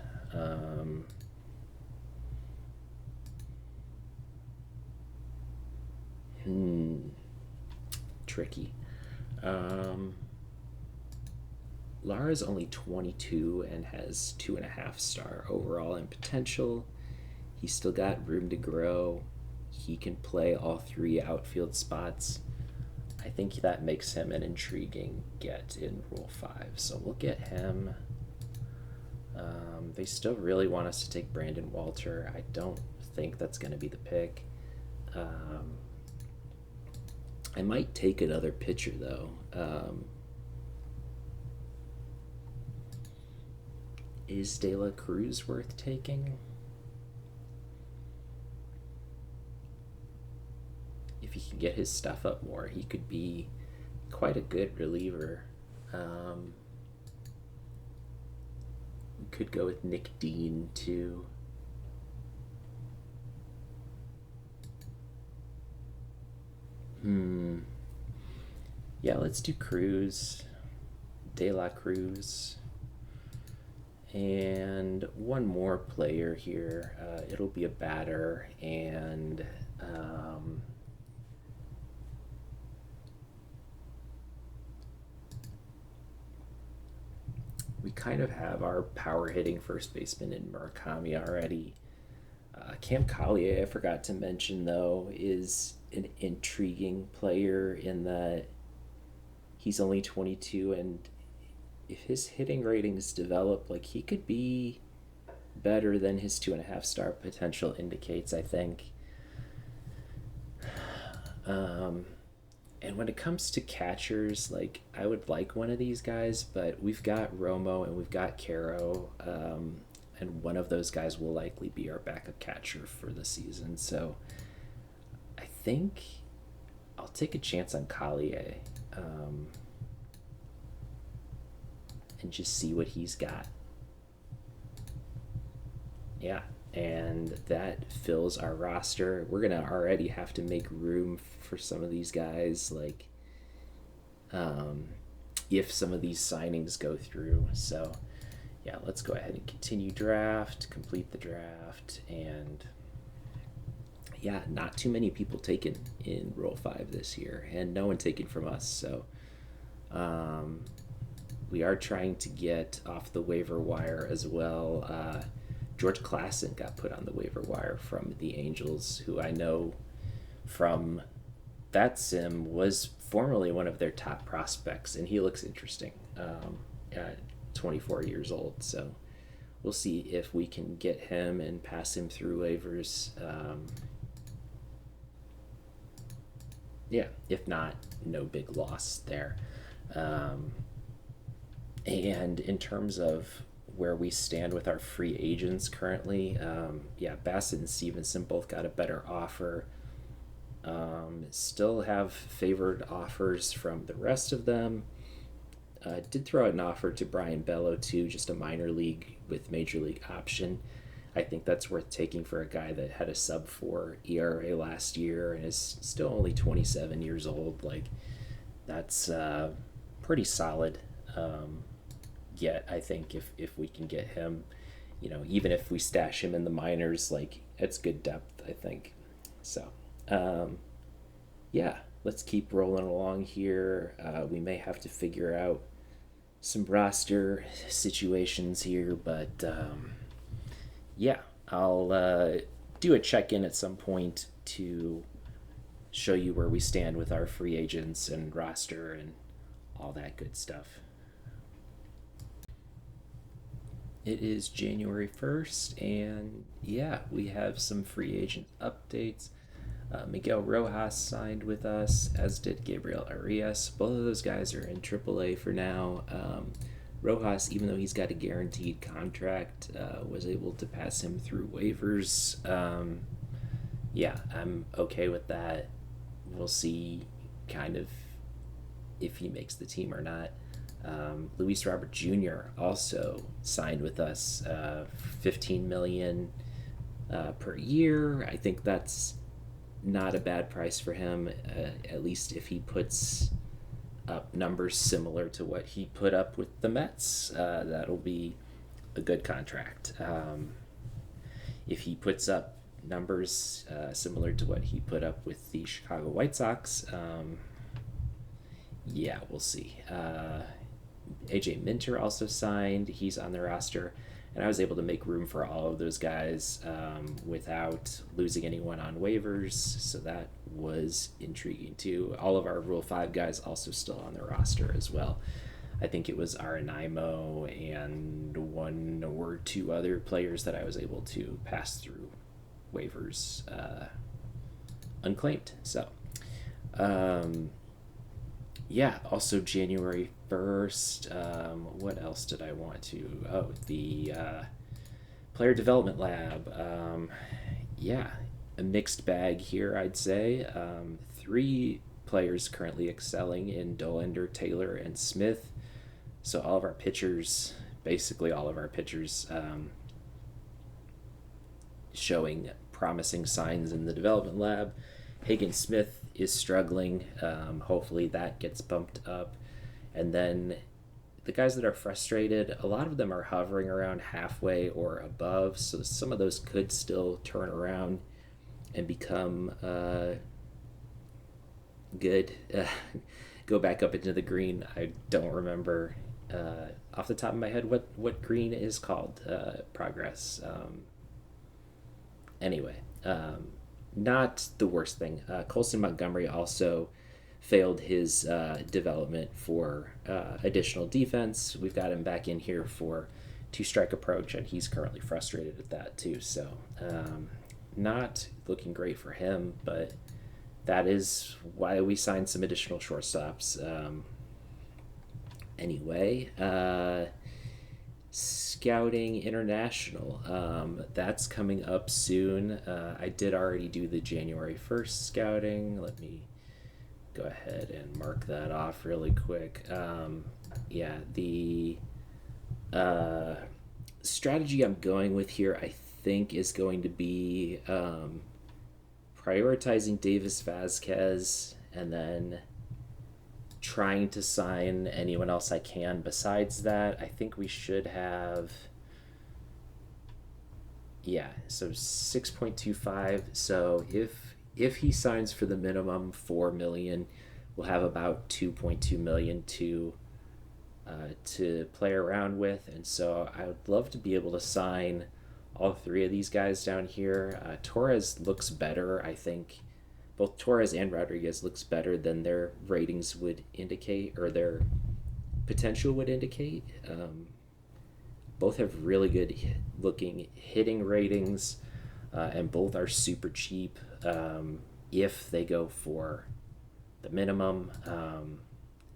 Tricky. Um, Lara's only 22 and has 2.5 star overall in potential. He's still got room to grow. He can play all three outfield spots. I think that makes him an intriguing get in Rule 5. So we'll get him. They still really want us to take Brandon Walter. I don't think that's going to be the pick. I might take another pitcher, though. Is De La Cruz worth taking? If he can get his stuff up more, he could be quite a good reliever. We could go with Nick Dean, too. Yeah, let's do Cruz. De La Cruz. And one more player here. It'll be a batter, and we kind of have our power hitting first baseman in Murakami already. Cam Collier, I forgot to mention, though, is an intriguing player in that he's only 22, and if his hitting ratings develop, like, he could be better than his 2.5 star potential indicates, I think. And when it comes to catchers, like, I would like one of these guys, but we've got Romo and we've got Caro, and one of those guys will likely be our backup catcher for the season. So I think I'll take a chance on Collier, and just see what he's got. Yeah, and that fills our roster. We're gonna already have to make room for some of these guys, like, if some of these signings go through. So yeah, let's go ahead and continue draft, complete the draft, and yeah, not too many people taken in Roll 5 this year, and no one taken from us. So we are trying to get off the waiver wire as well. George Klassen got put on the waiver wire from the Angels, who I know from that sim was formerly one of their top prospects, and he looks interesting at 24 years old. So we'll see if we can get him and pass him through waivers. Yeah, if not, no big loss there. And in terms of where we stand with our free agents currently, yeah, Bassett and Stevenson both got a better offer. Still have favored offers from the rest of them. Did throw out an offer to Brian Bello too, just a minor league with major league option. I think that's worth taking for a guy that had a sub-4 ERA last year and is still only 27 years old. Like, that's pretty solid. Yet I think if we can get him, even if we stash him in the minors, like, it's good depth, I think. So yeah, let's keep rolling along here. We may have to figure out some roster situations here, but yeah, I'll do a check-in at some point to show you where we stand with our free agents and roster and all that good stuff. It is January 1st, and yeah, we have some free agent updates. Miguel Rojas signed with us, as did Gabriel Arias. Both of those guys are in AAA for now. Rojas, even though he's got a guaranteed contract, was able to pass him through waivers. Yeah, I'm okay with that. We'll see kind of if he makes the team or not. Luis Robert Jr. also signed with us, 15 million per year. I think that's not a bad price for him. At least if he puts up numbers similar to what he put up with the Mets, that'll be a good contract. If he puts up numbers similar to what he put up with the Chicago White Sox, yeah, we'll see. AJ Minter also signed. He's on the roster. And I was able to make room for all of those guys without losing anyone on waivers. So that was intriguing too. All of our Rule 5 guys also still on the roster as well. I think it was Arenimo and one or two other players that I was able to pass through waivers unclaimed. So, yeah, also January 1st. What else did I want to? Oh, the Player Development Lab. Yeah, a mixed bag here, I'd say. Three players currently excelling in Dollander, Taylor, and Smith. So all of our pitchers, basically all of our pitchers, showing promising signs in the development lab. Hagen Smith is struggling. Hopefully that gets bumped up. And then the guys that are frustrated, a lot of them are hovering around halfway or above. So some of those could still turn around and become good. Go back up into the green. I don't remember off the top of my head what green is called. Progress. Anyway, not the worst thing. Colson Montgomery also failed his development for additional defense. We've got him back in here for two-strike approach, and he's currently frustrated at that too. So not looking great for him, but that is why we signed some additional shortstops. Anyway, Scouting International, that's coming up soon. I did already do the January 1st scouting. Let me go ahead and mark that off really quick. Yeah, the strategy I'm going with here, I think, is going to be prioritizing Davis Vazquez and then trying to sign anyone else I can besides that. I think we should have, yeah, so 6.25. So if he signs for the minimum 4 million, we'll have about 2.2 million to play around with. And so I would love to be able to sign all three of these guys down here. Torres looks better, I think. Both Torres and Rodriguez looks better than their ratings would indicate, or their potential would indicate. Both have really good looking hitting ratings, and both are super cheap if they go for the minimum.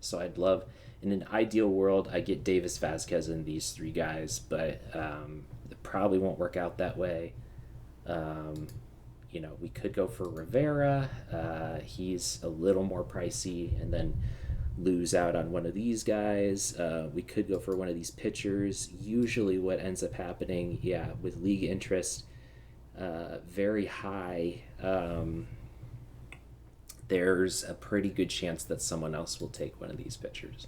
So I'd love, in an ideal world, I get Davis Vazquez and these three guys, but it probably won't work out that way. We could go for Rivera. He's a little more pricey, and then lose out on one of these guys. We could go for one of these pitchers. Usually what ends up happening, yeah, with league interest very high, there's a pretty good chance that someone else will take one of these pitchers.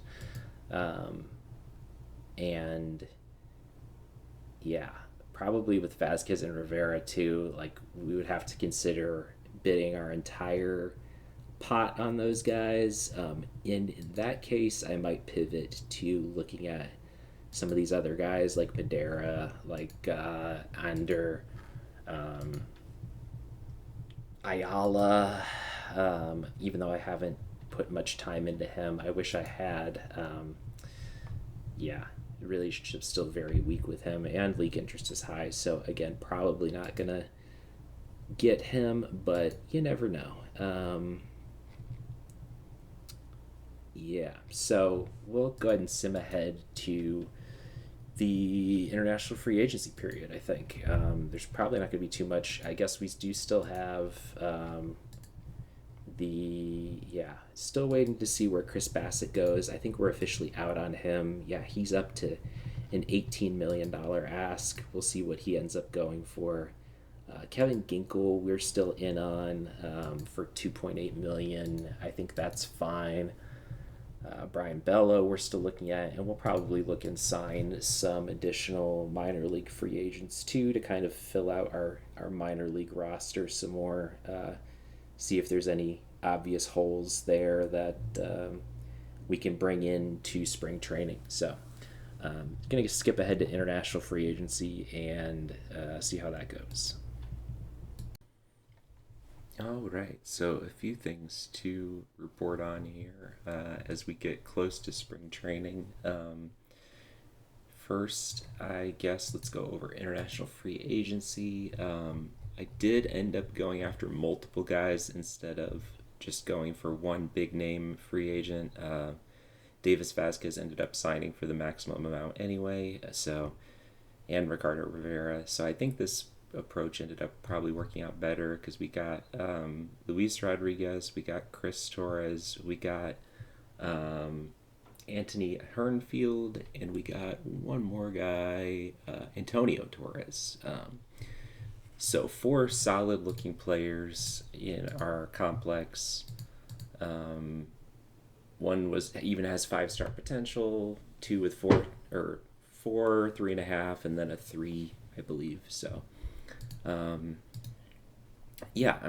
And yeah, probably with Vasquez and Rivera too, like we would have to consider bidding our entire pot on those guys. In that case, I might pivot to looking at some of these other guys like Madera, like Ander, Ayala. Even though I haven't put much time into him, I wish I had. Yeah, relationship's still very weak with him, and league interest is high. So again, probably not gonna get him, but you never know. Yeah, so we'll go ahead and sim ahead to the international free agency period. I think there's probably not going to be too much. I guess we do still have still waiting to see where Chris Bassett goes. I think we're officially out on him. Yeah, he's up to an $18 million ask. We'll see what he ends up going for. Kevin Ginkel, we're still in on for 2.8 million. I think that's fine. Brian Bello, we're still looking at, and we'll probably look and sign some additional minor league free agents too to kind of fill out our minor league roster some more. See if there's any obvious holes there that we can bring in to spring training. So, gonna skip ahead to international free agency and see how that goes. All right, so a few things to report on here as we get close to spring training. First, I guess let's go over international free agency. I did end up going after multiple guys instead of just going for one big name free agent. Davis Vasquez ended up signing for the maximum amount anyway, and Ricardo Rivera. So I think this approach ended up probably working out better because we got Luis Rodriguez, we got Chris Torres, we got Anthony Hernfield, and we got one more guy, Antonio Torres. So four solid looking players in our complex. One even has 5-star potential, two with four, 3.5, and then a 3, I believe. So I'm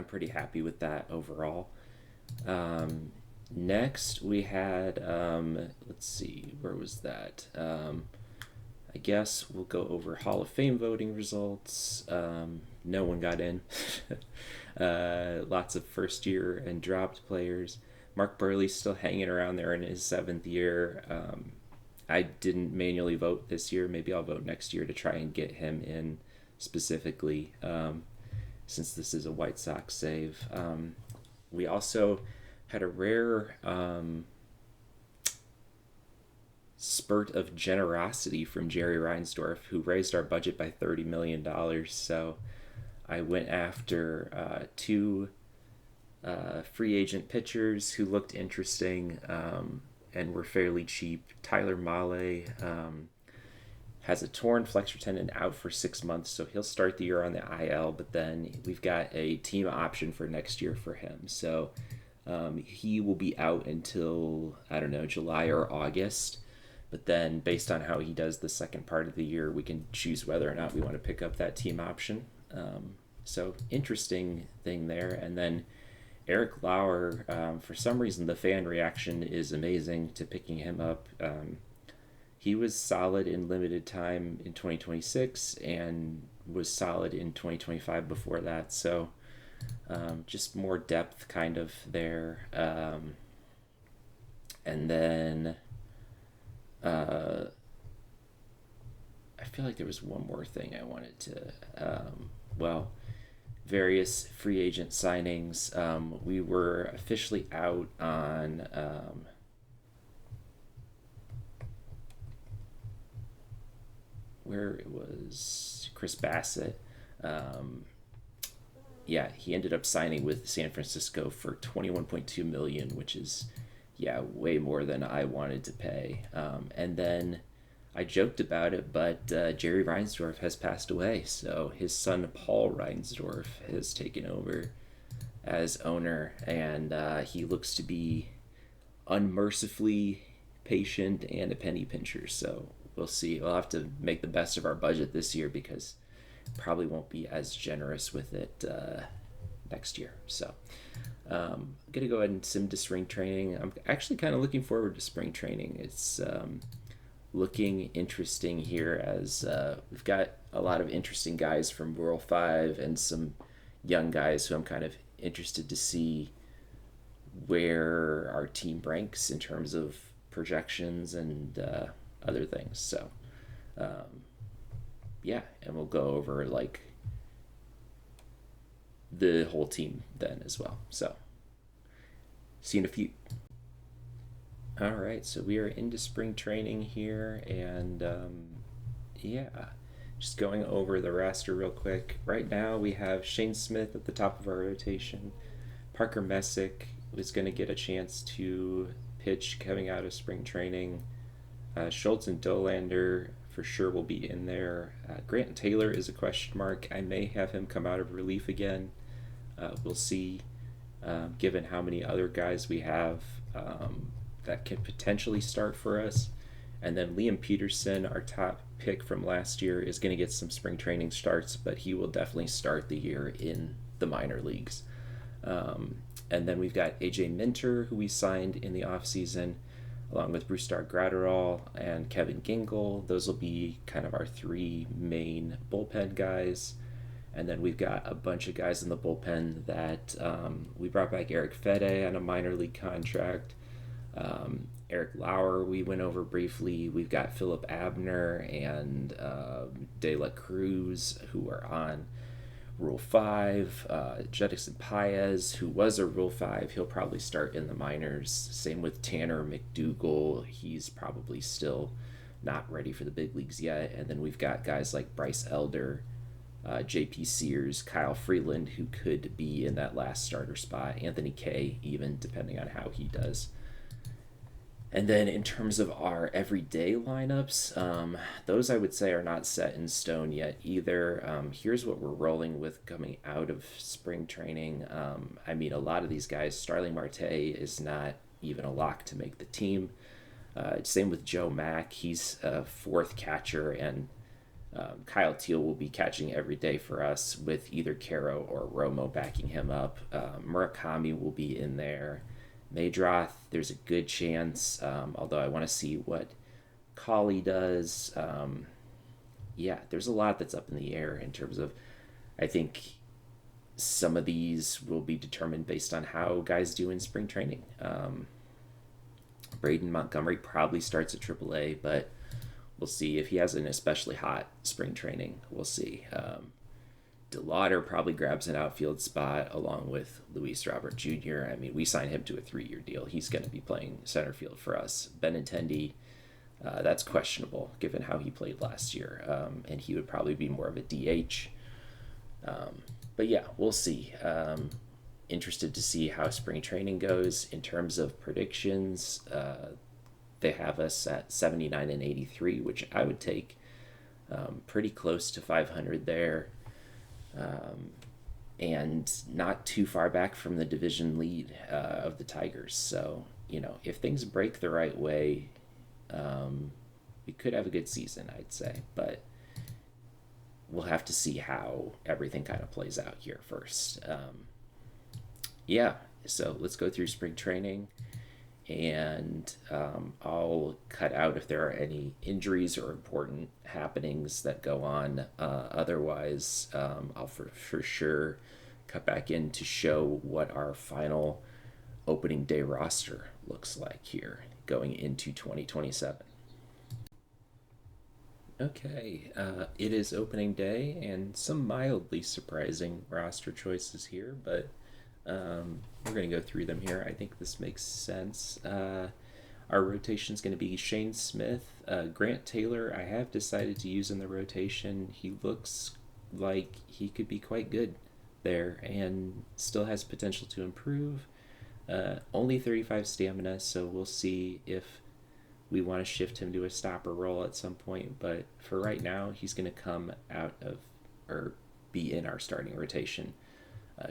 pretty happy with that overall. Next, we had, let's see, where was that? I guess we'll go over Hall of Fame voting results. No one got in. Lots of first year and dropped players. Mark Burley's still hanging around there in his 7th year. I didn't manually vote this year. Maybe I'll vote next year to try and get him in specifically, since this is a White Sox save. We also had a rare spurt of generosity from Jerry Reinsdorf, who raised our budget by $30 million. So I went after two free agent pitchers who looked interesting and were fairly cheap. Tyler Mahle has a torn flexor tendon, out for 6 months, so he'll start the year on the IL, but then we've got a team option for next year for him. So he will be out until, I don't know, July or August. But then based on how he does the second part of the year, we can choose whether or not we want to pick up that team option. So interesting thing there. And then Eric Lauer, for some reason, the fan reaction is amazing to picking him up. He was solid in limited time in 2026 and was solid in 2025 before that. So just more depth kind of there. And then I feel like there was one more thing I wanted to, various free agent signings. We were officially out on where it was Chris Bassett. He ended up signing with San Francisco for $21.2 million, which is way more than I wanted to pay. And then I joked about it, but Jerry Reinsdorf has passed away, so his son Paul Reinsdorf has taken over as owner, and he looks to be unmercifully patient and a penny pincher. So we'll see. We'll have to make the best of our budget this year because probably won't be as generous with it next year. So I'm going to go ahead and sim to spring training. I'm actually kind of looking forward to spring training. It's looking interesting here as we've got a lot of interesting guys from Rural 5 and some young guys who I'm kind of interested to see where our team ranks in terms of projections and other things. So Yeah, and we'll go over like the whole team then as well. So, see you in a few. All right, so we are into spring training here, and yeah, just going over the roster real quick. Right now, we have Shane Smith at the top of our rotation. Parker Messick is going to get a chance to pitch coming out of spring training. Schultz and Dolander for sure will be in there. Grant Taylor is a question mark. I may have him come out of relief again. We'll see, given how many other guys we have that can potentially start for us. And then Liam Peterson, our top pick from last year, is going to get some spring training starts, but he will definitely start the year in the minor leagues. And then we've got AJ Minter, who we signed in the offseason, along with Brustar Gratterall and Kevin Gingle. Those will be kind of our three main bullpen guys. And then we've got a bunch of guys in the bullpen that we brought back Eric Fede on a minor league contract. Eric Lauer, we went over briefly. We've got Philip Abner and De La Cruz, who are on Rule 5. Jedison Paez, who was a Rule 5, he'll probably start in the minors. Same with Tanner McDougal. He's probably still not ready for the big leagues yet. And then we've got guys like Bryce Elder, JP Sears, Kyle Freeland, who could be in that last starter spot. Anthony Kay, even, depending on how he does. And then in terms of our everyday lineups, those I would say are not set in stone yet either. Here's what we're rolling with coming out of spring training. I mean, a lot of these guys, Starling Marte is not even a lock to make the team. Same with Joe Mack. He's a fourth catcher, and Kyle Teal will be catching every day for us with either Caro or Romo backing him up. Murakami will be in there. Maydroth, there's a good chance, although I want to see what Collie does. Yeah, there's a lot that's up in the air in terms of, I think some of these will be determined based on how guys do in spring training. Braden Montgomery probably starts at AAA, but we'll see if he has an especially hot spring training. We'll see. DeLauder probably grabs an outfield spot along with Luis Robert Jr. I mean, we signed him to a 3-year deal. He's going to be playing center field for us. Benintendi, that's questionable given how he played last year, and he would probably be more of a DH. But yeah, we'll see. Interested to see how spring training goes in terms of predictions. They have us at 79 and 83, which I would take. Pretty close to 500 there. And not too far back from the division lead of the Tigers. So, if things break the right way, we could have a good season, I'd say. But we'll have to see how everything kind of plays out here first. Yeah, so let's go through spring training. And I'll cut out if there are any injuries or important happenings that go on. Otherwise, I'll for sure cut back in to show what our final opening day roster looks like here going into 2027. Okay, it is opening day, and some mildly surprising roster choices here, but we're going to go through them here. I think this makes sense. Our rotation is going to be Shane Smith. Grant Taylor, I have decided to use in the rotation. He looks like he could be quite good there and still has potential to improve. Only 35 stamina, so we'll see if we want to shift him to a stopper role at some point. But for right now, he's going to come out of or be in our starting rotation.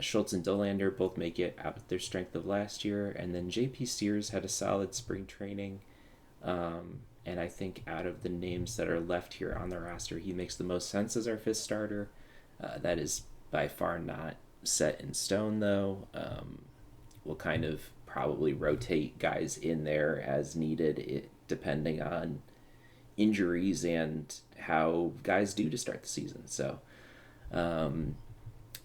Schultz and Dolander both make it out with their strength of last year, and then JP Sears had a solid spring training, and I think out of the names that are left here on the roster, he makes the most sense as our fifth starter. That is by far not set in stone, though. We'll kind of probably rotate guys in there as needed, depending on injuries and how guys do to start the season. So,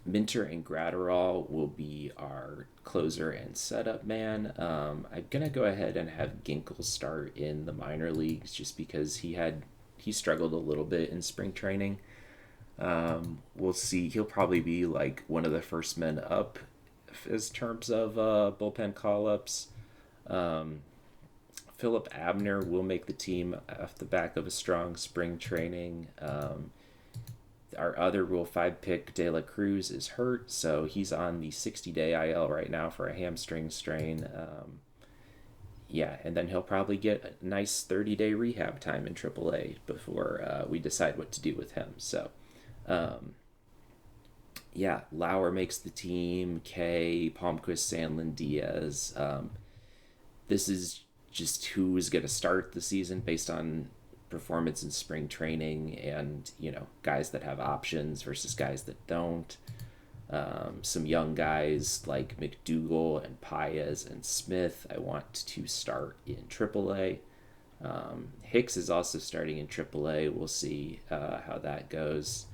Minter and Gratterall will be our closer and setup man. I'm going to go ahead and have Ginkel start in the minor leagues just because he he struggled a little bit in spring training. We'll see. He'll probably be like one of the first men up as terms of bullpen call ups. Um, Philip Abner will make the team off the back of a strong spring training. Our other Rule 5 pick, De La Cruz, is hurt, so he's on the 60-day IL right now for a hamstring strain. Yeah, and then he'll probably get a nice 30-day rehab time in AAA before we decide what to do with him. So, um, yeah, Lauer makes the team, K, Palmquist, Sandlin, Diaz. This is just who is going to start the season based on performance in spring training and, guys that have options versus guys that don't. Some young guys like McDougal and Paez and Smith I want to start in AAA. Hicks is also starting in AAA. We'll see how that goes.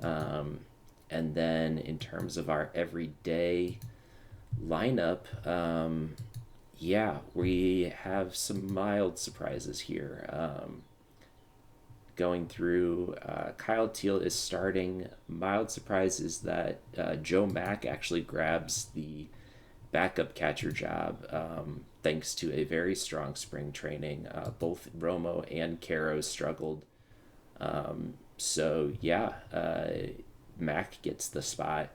And then in terms of our everyday lineup, yeah, we have some mild surprises here. Going through, Kyle Teal is starting. Mild surprise is that Joe Mack actually grabs the backup catcher job thanks to a very strong spring training. Both Romo and Caro struggled. So, yeah, Mack gets the spot.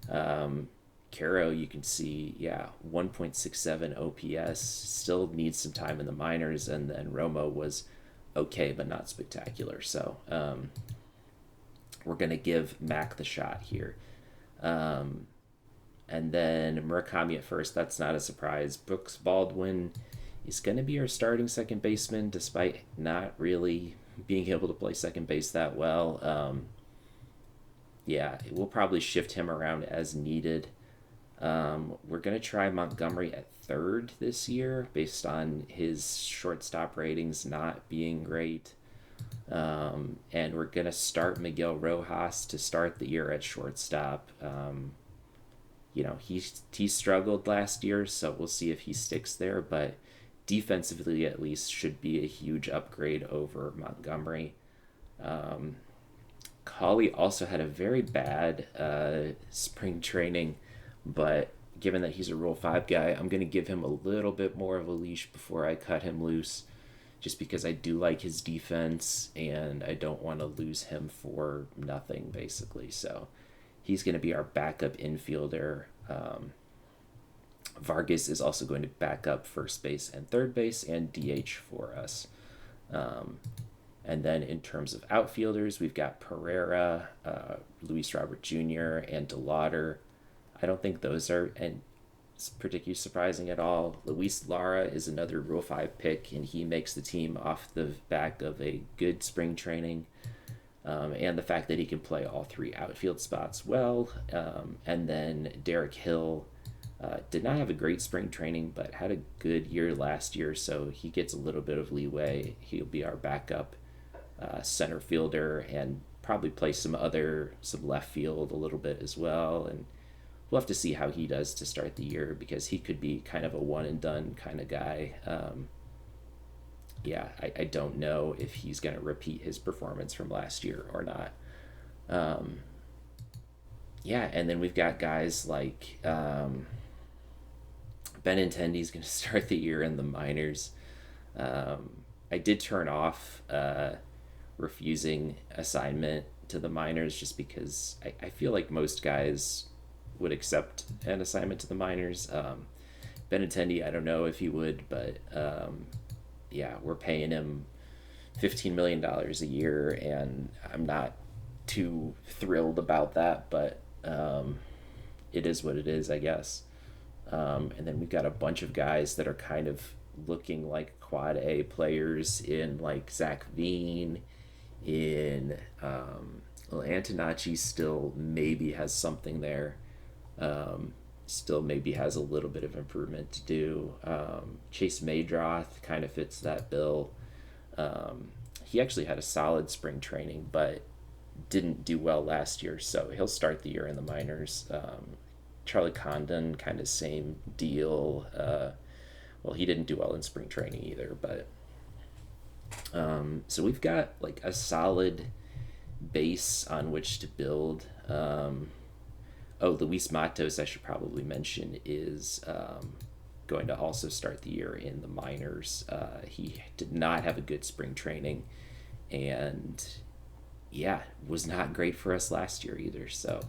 Caro, you can see, yeah, 1.67 OPS, still needs some time in the minors, and then Romo was okay, but not spectacular. So we're going to give Mac the shot here. And then Murakami at first, that's not a surprise. Brooks Baldwin is going to be our starting second baseman, despite not really being able to play second base that well. Yeah, we'll probably shift him around as needed. We're going to try Montgomery at third this year based on his shortstop ratings not being great. And we're going to start Miguel Rojas to start the year at shortstop. He struggled last year, so we'll see if he sticks there, but defensively at least should be a huge upgrade over Montgomery. Colley also had a very bad spring training, but given that he's a Rule 5 guy, I'm going to give him a little bit more of a leash before I cut him loose, just because I do like his defense and I don't want to lose him for nothing, basically. So he's going to be our backup infielder. Vargas is also going to back up first base and third base and DH for us. And then in terms of outfielders, we've got Pereira, Luis Robert Jr., and DeLauder. I don't think those are particularly surprising at all. Luis Lara is another Rule 5 pick, and he makes the team off the back of a good spring training and the fact that he can play all three outfield spots well. And then Derek Hill did not have a great spring training, but had a good year last year, so he gets a little bit of leeway. He'll be our backup center fielder and probably play some left field a little bit as well. And we'll have to see how he does to start the year, because he could be kind of a one and done kind of guy. I don't know if he's going to repeat his performance from last year or not. And then we've got guys like Benintendi's going to start the year in the minors. I did turn off refusing assignment to the minors just because I feel like most guys would accept an assignment to the minors. Benintendi, I don't know if he would, but we're paying him $15 million a year, and I'm not too thrilled about that, but it is what it is, I guess. And then we've got a bunch of guys that are kind of looking like quad A players in like Zach Veen, Antonacci still maybe has something there. Still maybe has a little bit of improvement to do. Chase Maydroth kind of fits that bill. He actually had a solid spring training, but didn't do well last year, so he'll start the year in the minors. Charlie Condon, kind of same deal. He didn't do well in spring training either, but So we've got like a solid base on which to build. Luis Matos, I should probably mention, is going to also start the year in the minors. He did not have a good spring training, and yeah, was not great for us last year either. So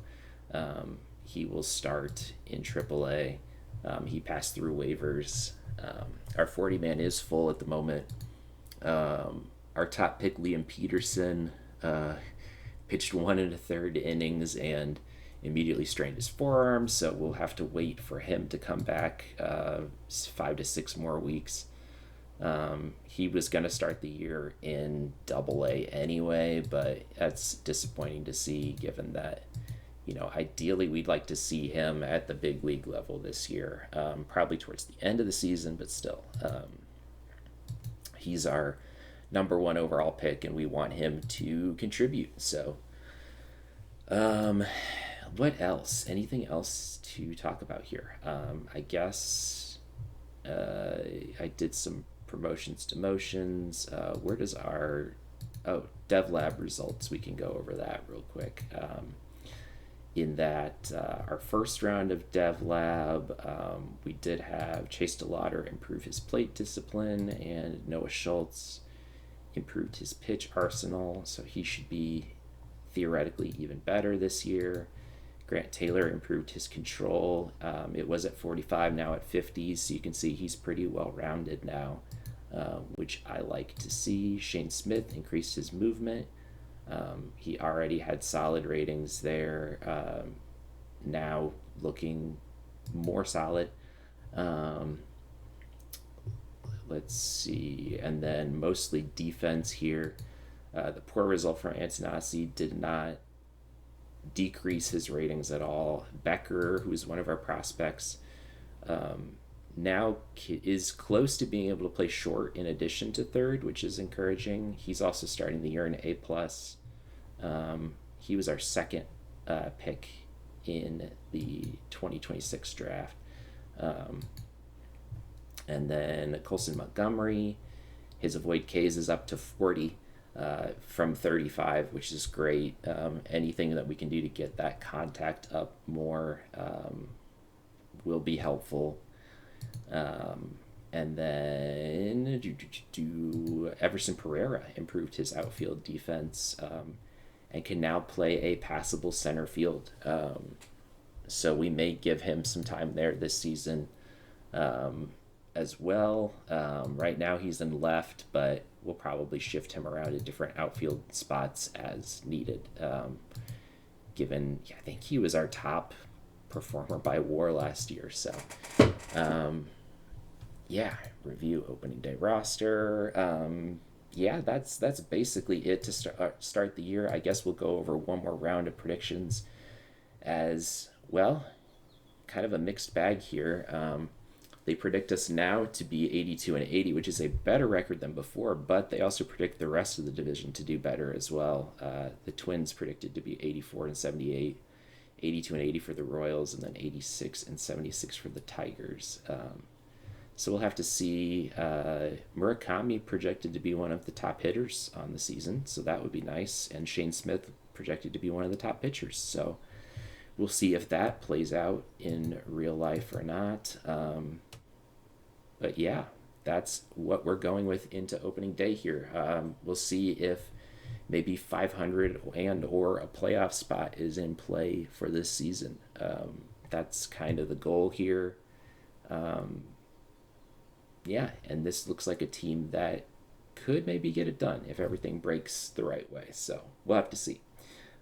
he will start in AAA. He passed through waivers. Our 40 man is full at the moment. Our top pick, Liam Peterson, pitched 1 1/3 innings and immediately strained his forearm, so we'll have to wait for him to come back 5 to 6 more weeks. He was going to start the year in AA anyway, but that's disappointing to see given that, ideally we'd like to see him at the big league level this year, probably towards the end of the season, but still. He's our number one overall pick, and we want him to contribute. So, what else? Anything else to talk about here? I guess I did some promotions, demotions. Where does our Dev Lab results? We can go over that real quick. In that our first round of Dev Lab, we did have Chase DeLauder improve his plate discipline, and Noah Schultz improved his pitch arsenal, so he should be theoretically even better this year. Grant Taylor improved his control. It was at 45, now at 50, so you can see he's pretty well rounded now, which I like to see. Shane Smith increased his movement. He already had solid ratings there, now looking more solid. Let's see, and then mostly defense here. The poor result from Antonasi did not decrease his ratings at all. Becker, who's one of our prospects, now is close to being able to play short in addition to third, which is encouraging. He's also starting the year in A+. He was our second pick in the 2026 draft. And then Colson Montgomery, his avoid Ks is up to 40 from 35, which is great. Anything that we can do to get that contact up more will be helpful. And then Everson Pereira improved his outfield defense and can now play a passable center field. So we may give him some time there this season as well. Right now he's in left, but we'll probably shift him around to different outfield spots as needed. I think he was our top performer by WAR last year. So, review opening day roster. That's basically it to start the year. I guess we'll go over one more round of predictions as well. Kind of a mixed bag here. They predict us now to be 82-80, which is a better record than before, but they also predict the rest of the division to do better as well. The Twins predicted to be 84-78, 82-80 for the Royals, and then 86-76 for the Tigers. So we'll have to see. Murakami projected to be one of the top hitters on the season, so that would be nice. And Shane Smith projected to be one of the top pitchers. So we'll see if that plays out in real life or not. But yeah, that's what we're going with into opening day here. We'll see if maybe 500 and or a playoff spot is in play for this season. That's kind of the goal here. And this looks like a team that could maybe get it done if everything breaks the right way. So we'll have to see.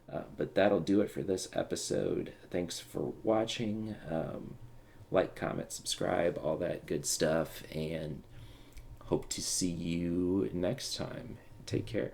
But that'll do it for this episode. Thanks for watching. Like, comment, subscribe, all that good stuff, and hope to see you next time. Take care.